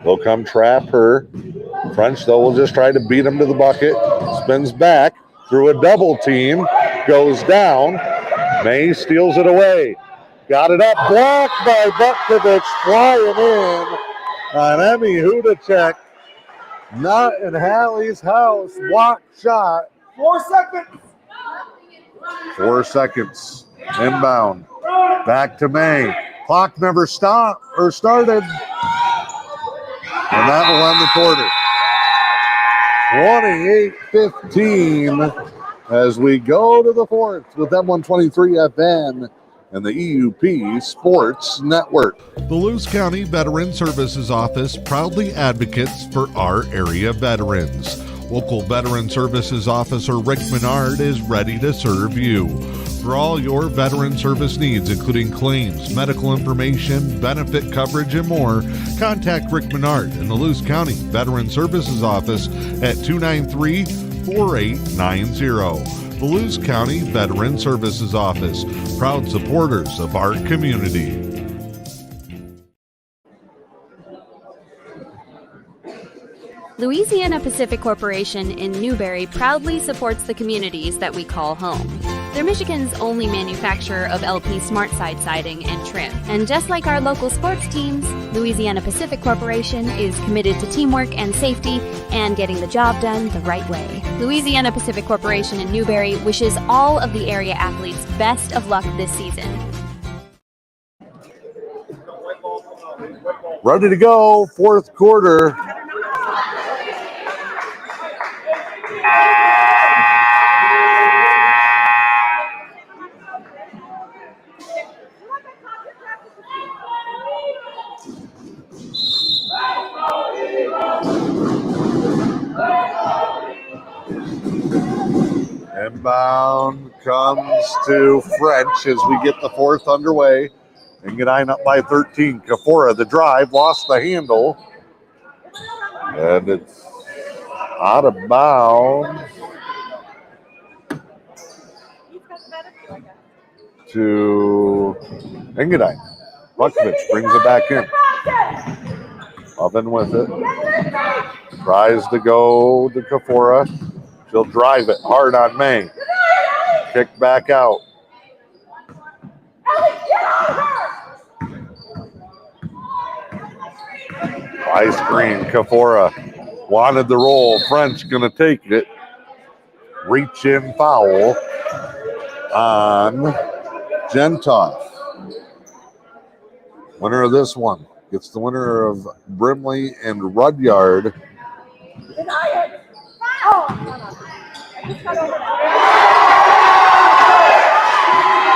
Speaker 1: They'll come trap her. French, though, will just try to beat him to the bucket. Spins back through a double team. Goes down. May steals it away. Got it up. Blocked by Butkovich. Flying in on Emmy Hudacek. Not in Hallie's house. Block shot.
Speaker 14: 4 seconds.
Speaker 1: 4 seconds. Inbound. Back to May. Clock never stopped or started. And that will end the quarter. 28-15 as we go to the fourth with M123 FN and the EUP Sports Network.
Speaker 2: The Lewis County Veteran Services Office proudly advocates for our area veterans. Local Veteran Services Officer Rick Menard is ready to serve you. For all your veteran service needs, including claims, medical information, benefit coverage, and more, contact Rick Menard in the Lewis County Veteran Services Office at 293-4890. The Lewis County Veteran Services Office, proud supporters of our community.
Speaker 3: Louisiana Pacific Corporation in Newberry proudly supports the communities that we call home. They're Michigan's only manufacturer of LP SmartSide siding and trim. And just like our local sports teams, Louisiana Pacific Corporation is committed to teamwork and safety and getting the job done the right way. Louisiana Pacific Corporation in Newberry wishes all of the area athletes best of luck this season.
Speaker 1: Ready to go, fourth quarter. Inbound comes to French as we get the fourth underway. Engadine up by 13. Kafora, the drive, lost the handle. And it's out of bounds to Engadine. Bukovich brings it back in. Oven with it. Tries to go to Kafora. She'll drive it hard on May. Kick back out. High screen, Kafora wanted the roll. French gonna take it. Reach in foul on Gentoff. Winner of this one gets the winner of Brimley and Rudyard.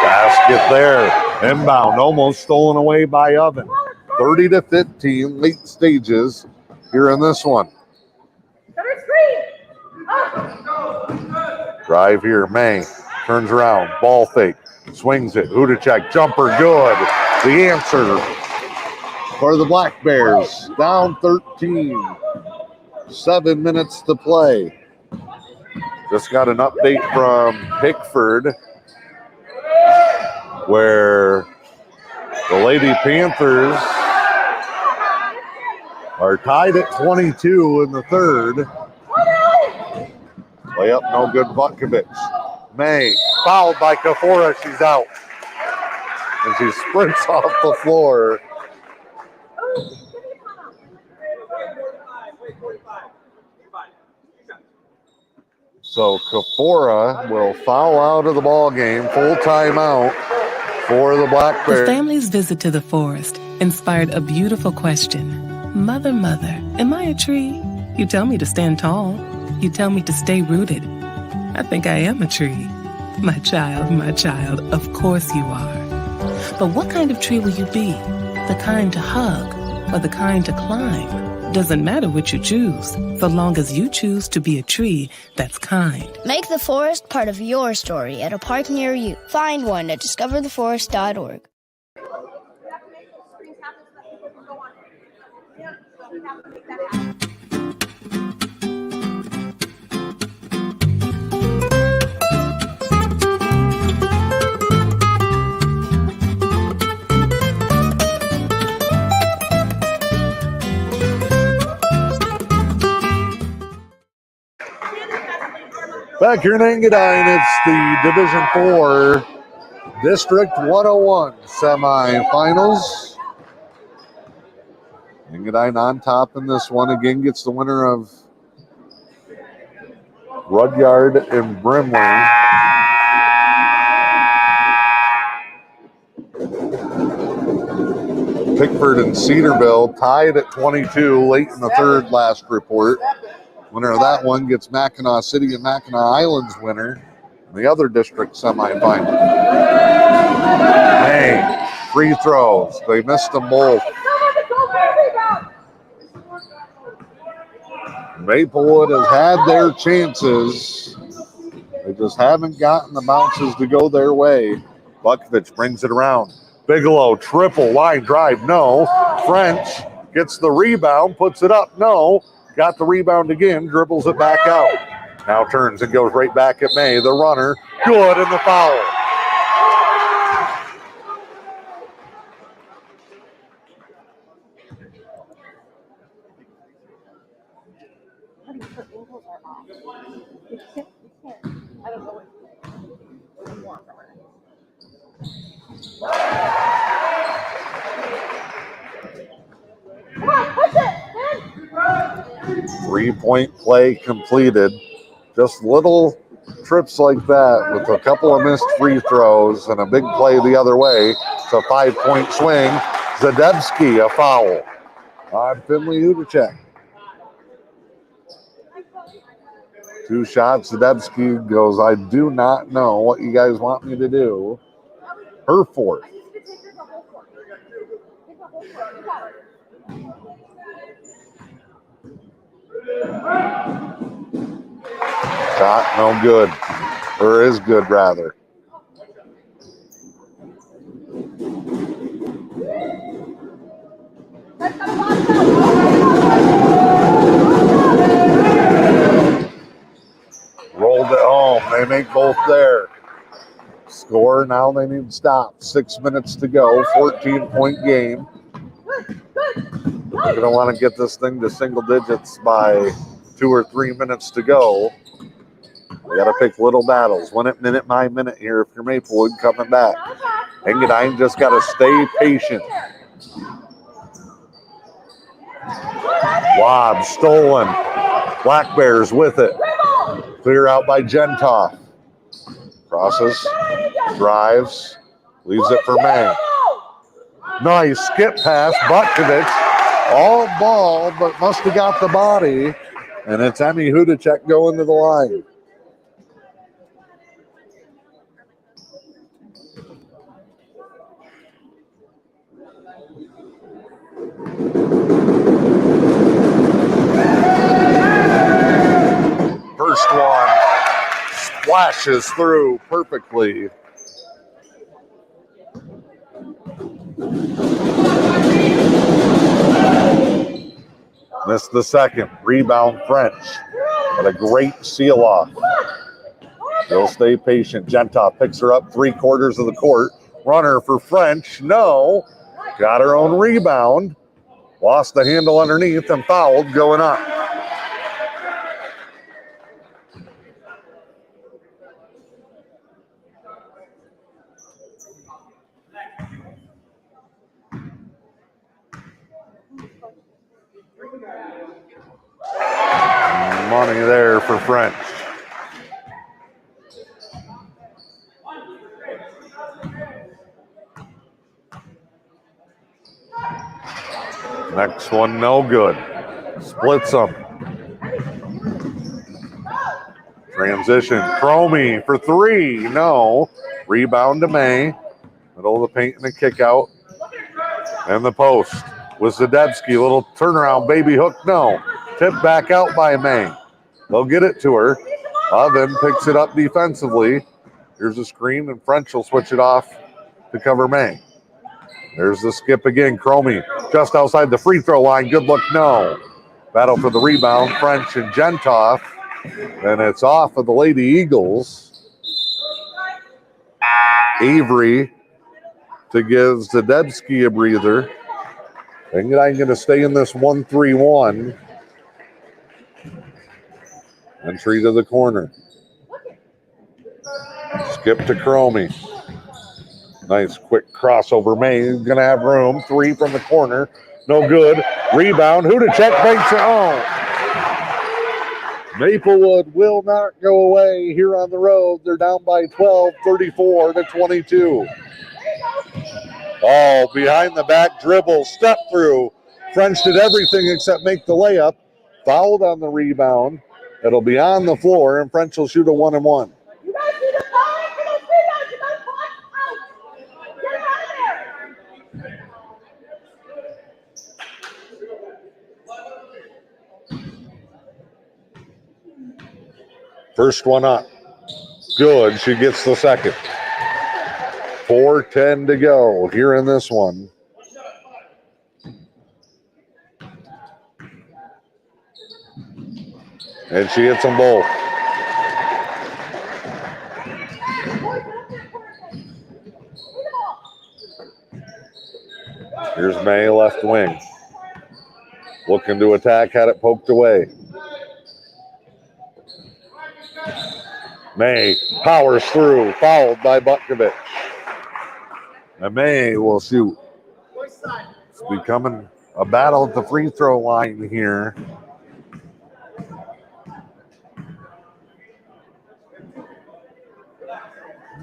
Speaker 1: Basket there. Inbound, almost stolen away by Oven. 30-15, late stages here in this one. Drive here, May turns around, ball fake, swings it, Hudacek, jumper good. The answer for the Black Bears, down 13, 7 minutes to play. Just got an update from Pickford where the Lady Panthers are tied at 22 in the third. Layup, no good, Butkovich. May, fouled by Kafora, she's out. And she sprints off the floor. So Kafora will foul out of the ball game, full timeout for the Black Bears.
Speaker 7: The family's visit to the forest inspired a beautiful question. Mother, mother, am I a tree? You tell me to stand tall. You tell me to stay rooted. I think I am a tree. My child, of course you are. But what kind of tree will you be? The kind to hug or the kind to climb? Doesn't matter which you choose, so long as you choose to be a tree that's kind.
Speaker 8: Make the forest part of your story at a park near you. Find one at discovertheforest.org.
Speaker 1: Back here in Engadine, it's the Division 4 District 101 semifinals. Engadine on top in this one. Again, gets the winner of Rudyard and Brimley. Pickford and Cedarville tied at 22 late in the third last report. Winner of that one gets Mackinac City and Mackinac Islands winner in the other district semifinal. Hey, free throws. They missed them both. Maplewood has had their chances. They just haven't gotten the bounces to go their way. Bukovich brings it around. Bigelow, triple line drive, no. French gets the rebound, puts it up, no. Got the rebound again, dribbles it back out. Now turns and goes right back at May, the runner. Good, and the foul. 3-point play completed. Just little trips like that with a couple of missed free throws and a big play the other way. It's a 5-point swing. Zadebski, a foul on Finley Hudacek. 2 shots. Zadebski goes, I do not know what you guys want me to do. Her fourth. Shot no good. Or is good, rather. Rolled it home. They make both there. Score, now they need to stop. 6 minutes to go. 14-point game. They're going to want to get this thing to single digits by 2 or 3 minutes to go. You got to pick little battles. Win it minute by minute here if you're Maplewood coming back. Engadine just got to stay patient. Lob stolen. Black Bears with it. Clear out by Gentoff. Crosses, drives, leaves it for May. Nice skip pass, Butkovich. All ball, but must have got the body. And it's Emmy Hudacek going to the line. First one splashes through perfectly. Missed the second. Rebound French. But a great seal off. They'll stay patient. Gentoff picks her up 3/4 of the court. Runner for French. No. Got her own rebound. Lost the handle underneath and fouled going up. Money there for French. Next one, no good. Splits them. Transition. Cromie for 3. No. Rebound to May. Middle of the paint and a kick out. And the post with Zadebski. Little turnaround baby hook. No. Tip back out by May. They'll get it to her. Oven picks it up defensively. Here's a screen, and French will switch it off to cover May. There's the skip again. Cromie just outside the free throw line. Good look, no. Battle for the rebound. French and Gentoff. And it's off of the Lady Eagles. Avery to give Zadebski a breather. Engadine going to stay in this 1-3-1. Entry to the corner. Skip to Cromie. Nice quick crossover. May going to have room. 3 from the corner. No good. Rebound. Hudacek banks it home. Maplewood will not go away here on the road. They're down by 12, 34-22. Oh, behind the back dribble. Step through. French did everything except make the layup. Fouled on the rebound. It'll be on the floor, and French will shoot a 1-and-1.
Speaker 9: You guys see the sign for those rebounds? You guys out. Get him out of there.
Speaker 1: First one up. Good. She gets the second. 4:10 to go here in this one. And she hits them both. Here's May, left wing. Looking to attack, had it poked away. May powers through, fouled by Butkovich. And May will shoot. It's becoming a battle at the free throw line here.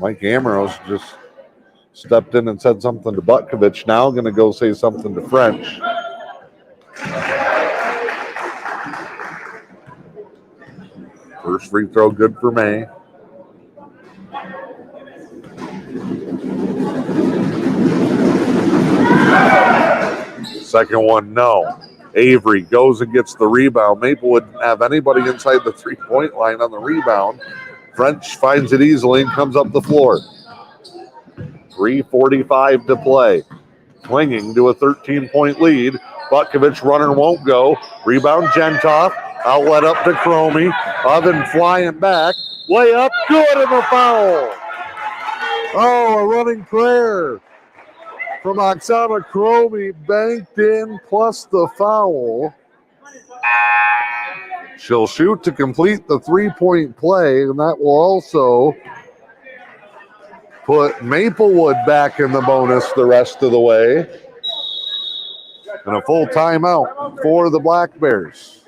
Speaker 1: Mike Ambrose just stepped in and said something to Butkovich. Now going to go say something to French. First free throw good for May. Second one, no. Avery goes and gets the rebound. Maplewood didn't have anybody inside the three-point line on the rebound. French finds it easily and comes up the floor. 3:45 to play. Clinging to a 13-point lead. Butkovich runner won't go. Rebound Gentoff. Outlet up to Cromie. Oven flying back. Layup good and a foul. Oh, a running prayer from Oksana Cromie, banked in plus the foul. She'll shoot to complete the three-point play, and that will also put Maplewood back in the bonus the rest of the way. And a full timeout for the Black Bears.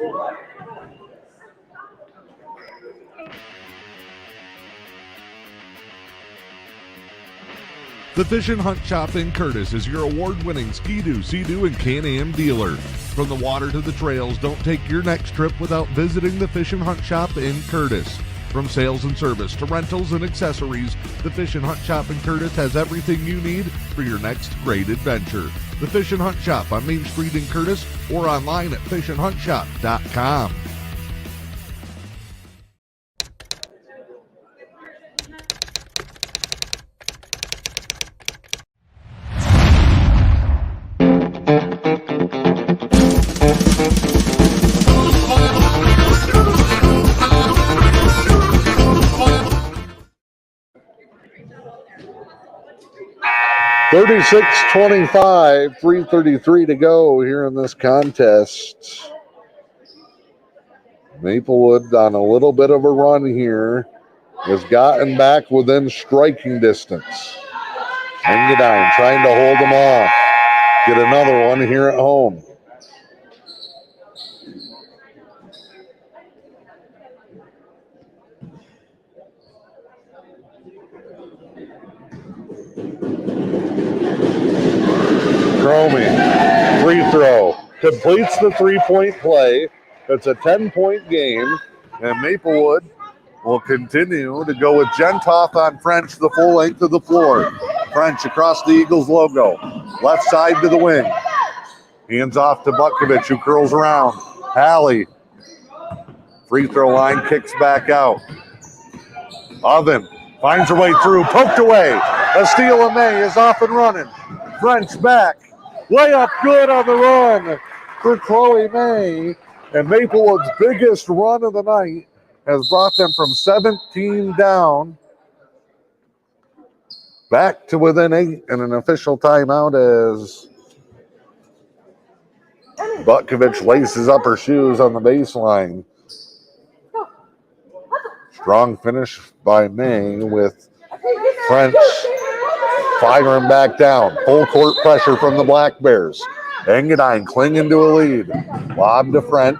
Speaker 2: The Fish and Hunt Shop in Curtis is your award-winning Ski-Doo, Sea-Doo, and Can-Am dealer. From the water to the trails, don't take your next trip without visiting the Fish and Hunt Shop in Curtis. From sales and service to rentals and accessories, the Fish and Hunt Shop in Curtis has everything you need for your next great adventure. The Fish and Hunt Shop on Main Street in Curtis or online at fishandhuntshop.com.
Speaker 1: (36-25), 3:33 to go here in this contest. Maplewood on a little bit of a run here has gotten back within striking distance. Engadine trying to hold them off. Get another one here at home. Cromie, free throw, completes the three-point play. It's a 10-point game, and Maplewood will continue to go with Gentoff on French the full length of the floor. French across the Eagles logo, left side to the wing. Hands off to Butkovich, who curls around. Hallie, free throw line, kicks back out. Oven finds her way through, poked away. A steal of May is off and running. French back. Layup good on the run for Chloe May. And Maplewood's biggest run of the night has brought them from 17 down back to within 8, and an official timeout as Butkovich laces up her shoes on the baseline. Strong finish by May with French firing back down. Full court pressure from the Black Bears. Engadine clinging to a lead. Lob to French.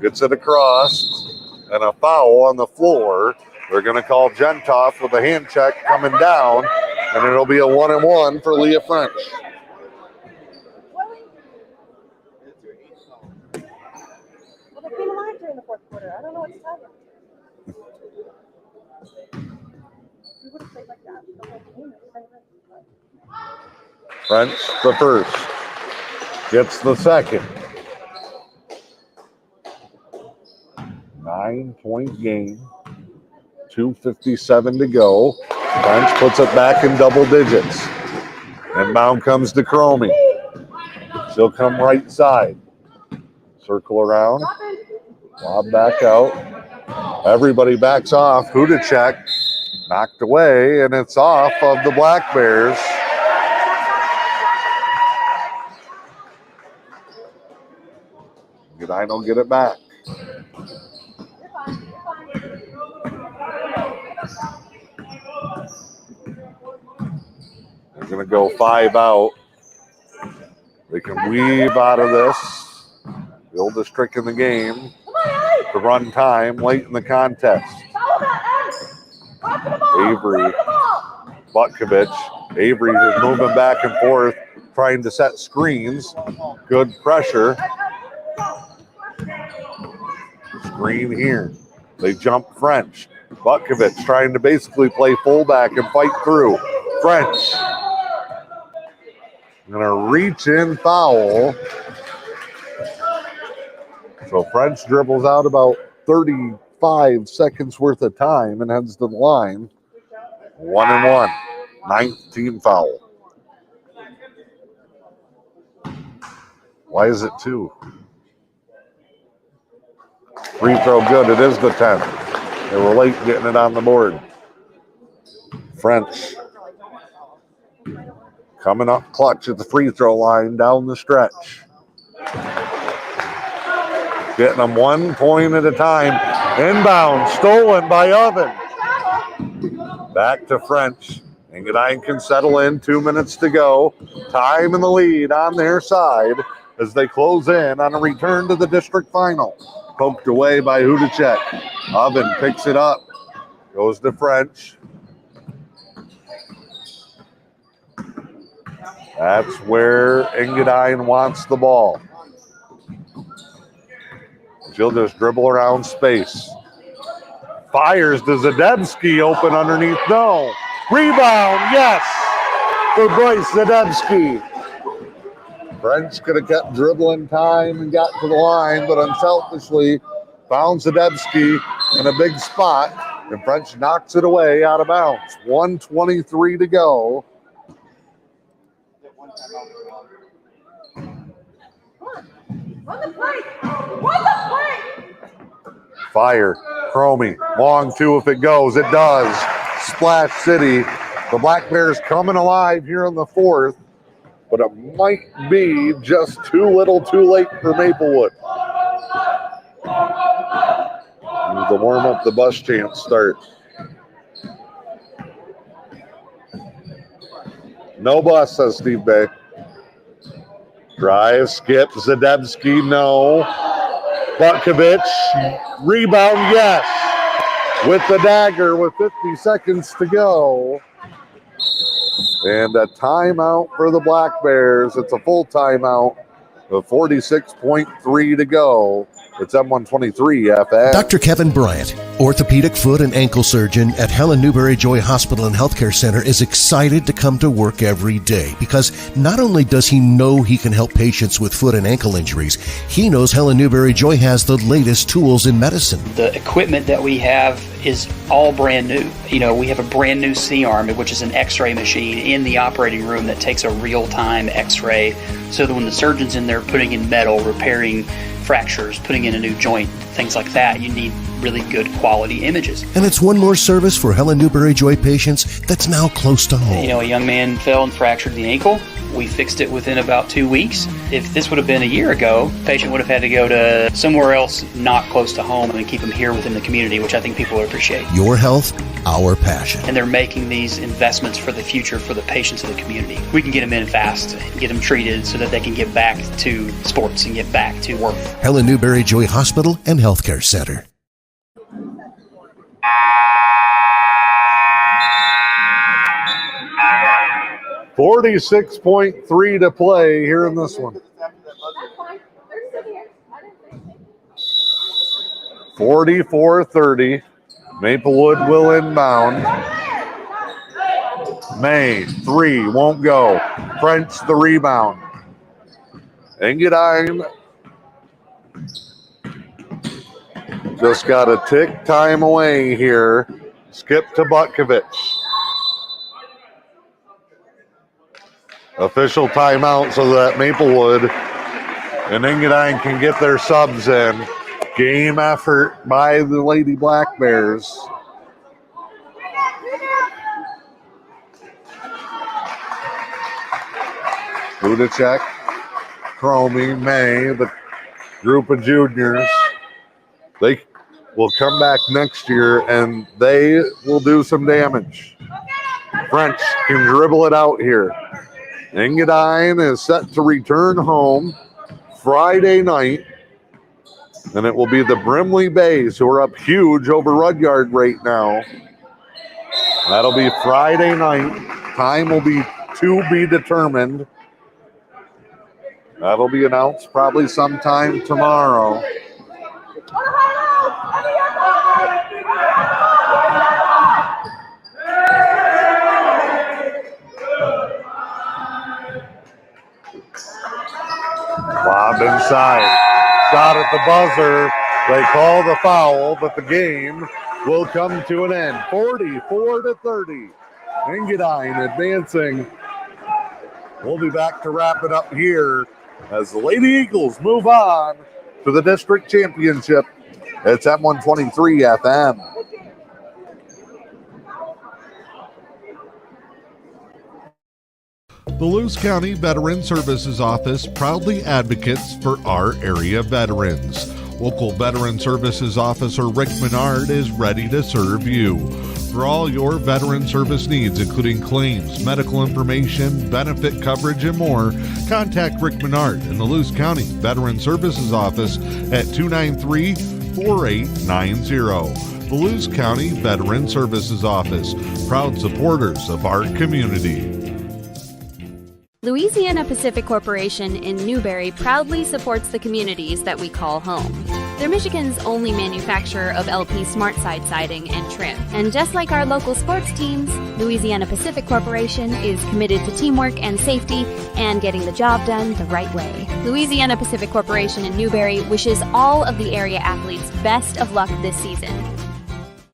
Speaker 1: Gets it across. And a foul on the floor. They're going to call Gentoff with a hand check coming down. And it'll be a 1-and-1 for Leah French.
Speaker 9: Well, they came alive during the fourth quarter. I don't know what to tell you. We would have played like that the whole game.
Speaker 1: French the first. Gets the second. 9-point game. 2:57 to go. French puts it back in double digits. Inbound comes to Cromie. She'll come right side. Circle around. Lob back out. Everybody backs off. Hudacek knocked away, and it's off of the Black Bears. Engadine will get it back. They're going to go 5 out. They can weave out of this. The oldest trick in the game. To run time late in the contest. Avery, Butkovich. Avery is moving back and forth, trying to set screens. Good pressure. Screen here. They jump French. Butkovich trying to basically play fullback and fight through. French. Gonna reach in foul. So French dribbles out about 35 seconds worth of time and heads to the line. 1-1. 9th team foul. Why is it 2? Free throw good. It is the 10th. They were late getting it on the board. French coming up clutch at the free throw line down the stretch. Getting them 1 point at a time. Inbound, stolen by Oven. Back to French. Engadine can settle in. 2 minutes to go. Time in the lead on their side as they close in on a return to the district final. Poked away by Hudacek. Oven picks it up. Goes to French. That's where Engadine wants the ball. She'll just dribble around space. Fires to Zadebski, open underneath. No. Rebound, yes, for Bryce Zadebski. French could have kept dribbling time and got to the line, but unselfishly found Zadebski in a big spot, and French knocks it away out of bounds. 1:23 to go. Fire, Cromie, long 2 if it goes. It does. Splash City. The Black Bears coming alive here in the 4th, but it might be just too little too late for Maplewood. The warm up, the bus chant start. No bus, says Steve Bay. Drive, skip, Zadebski, no. Butkovich, rebound, yes. With the dagger with 50 seconds to go. And a timeout for the Black Bears. It's a full timeout with 46.3 to go. It's M123 FX.
Speaker 4: Dr. Kevin Bryant, orthopedic foot and ankle surgeon at Helen Newberry Joy Hospital and Healthcare Center, is excited to come to work every day because not only does he know he can help patients with foot and ankle injuries, he knows Helen Newberry Joy has the latest tools in medicine.
Speaker 10: The equipment that we have is all brand new. You know, we have a brand new C-arm, which is an x-ray machine in the operating room that takes a real-time x-ray so that when the surgeon's in there putting in metal, repairing fractures, putting in a new joint, things like that, you need really good quality images.
Speaker 4: And it's one more service for Helen Newberry Joy patients that's now close to home.
Speaker 10: You know, a young man fell and fractured the ankle. We fixed it within about 2 weeks. If this would have been a year ago, the patient would have had to go to somewhere else not close to home and keep them here within the community, which I think people would appreciate.
Speaker 4: Your health, our passion.
Speaker 10: And they're making these investments for the future for the patients of the community. We can get them in fast, get them treated so that they can get back to sports and get back to work.
Speaker 4: Helen Newberry Joy Hospital and Healthcare Center.
Speaker 1: .3 to play here in this one. 44-30. Maplewood will inbound. May, 3, won't go. French, the rebound. Engadine just got a tick time away here. Skip to Butkovich. Official timeout so that Maplewood and Engadine can get their subs in. Game effort by the Lady Black Bears. Hudacek, Cromie, May, the group of juniors. They will come back next year and they will do some damage. French can dribble it out here. Engadine is set to return home Friday night, and it will be the Brimley Bays, who are up huge over Rudyard right now. That'll be Friday night. Time will be to be determined. That'll be announced probably sometime tomorrow. Lob inside. Shot at the buzzer. They call the foul, but the game will come to an end. 44-30. Engadine advancing. We'll be back to wrap it up here as the Lady Eagles move on to the district championship. It's M123 FM.
Speaker 2: The Lewis County Veteran Services Office proudly advocates for our area veterans. Local Veteran Services Officer Rick Menard is ready to serve you. For all your veteran service needs, including claims, medical information, benefit coverage, and more, contact Rick Menard in the Lewis County Veteran Services Office at 293-4890. The Lewis County Veteran Services Office, proud supporters of our community.
Speaker 3: Louisiana Pacific Corporation in Newberry proudly supports the communities that we call home. They're Michigan's only manufacturer of LP SmartSide siding and trim. And just like our local sports teams, Louisiana Pacific Corporation is committed to teamwork and safety and getting the job done the right way. Louisiana Pacific Corporation in Newberry wishes all of the area athletes best of luck this season.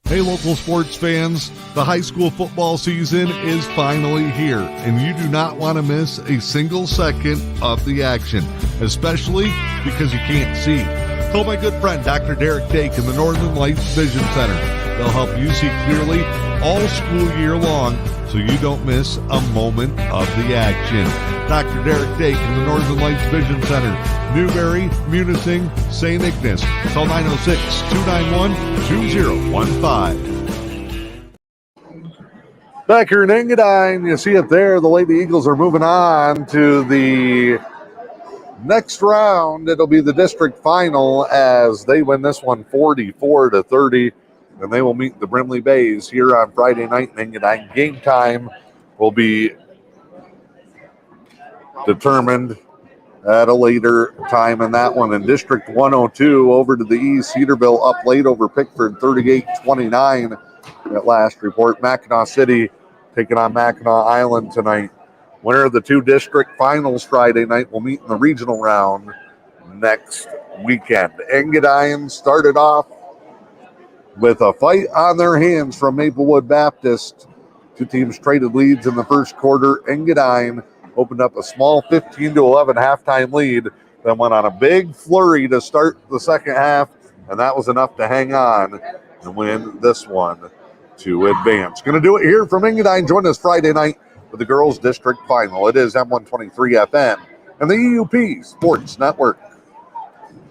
Speaker 2: Hey, local sports fans, the high school football season is finally here, and you do not want to miss a single second of the action, especially because you can't see. Call my good friend, Dr. Derek Dake in the Northern Lights Vision Center. They'll help you see clearly all school year long so you don't miss a moment of the action. Dr. Derek Dake in the Northern Lights Vision Center, Newberry, Munising, St. Ignace. Call 906-291-2015.
Speaker 1: Back here in Engadine, you see it there. The Lady Eagles are moving on to the next round. It'll be the district final as they win this one 44-30. And they will meet the Brimley Bays here on Friday night in Engadine. Game time will be determined at a later time in that one. In District 102, over to the east, Cedarville up late over Pickford, 38-29 at last report. Mackinac City taking on Mackinac Island tonight. Winner of the two district finals Friday night will meet in the regional round next weekend. Engadine started off with a fight on their hands from Maplewood Baptist. Two teams traded leads in the first quarter. Engadine opened up a small 15-11 halftime lead, then went on a big flurry to start the second half, and that was enough to hang on and win this one to advance. Going to do it here from Engadine. Join us Friday night for the girls' district final. It is M123 FM and the EUP Sports Network.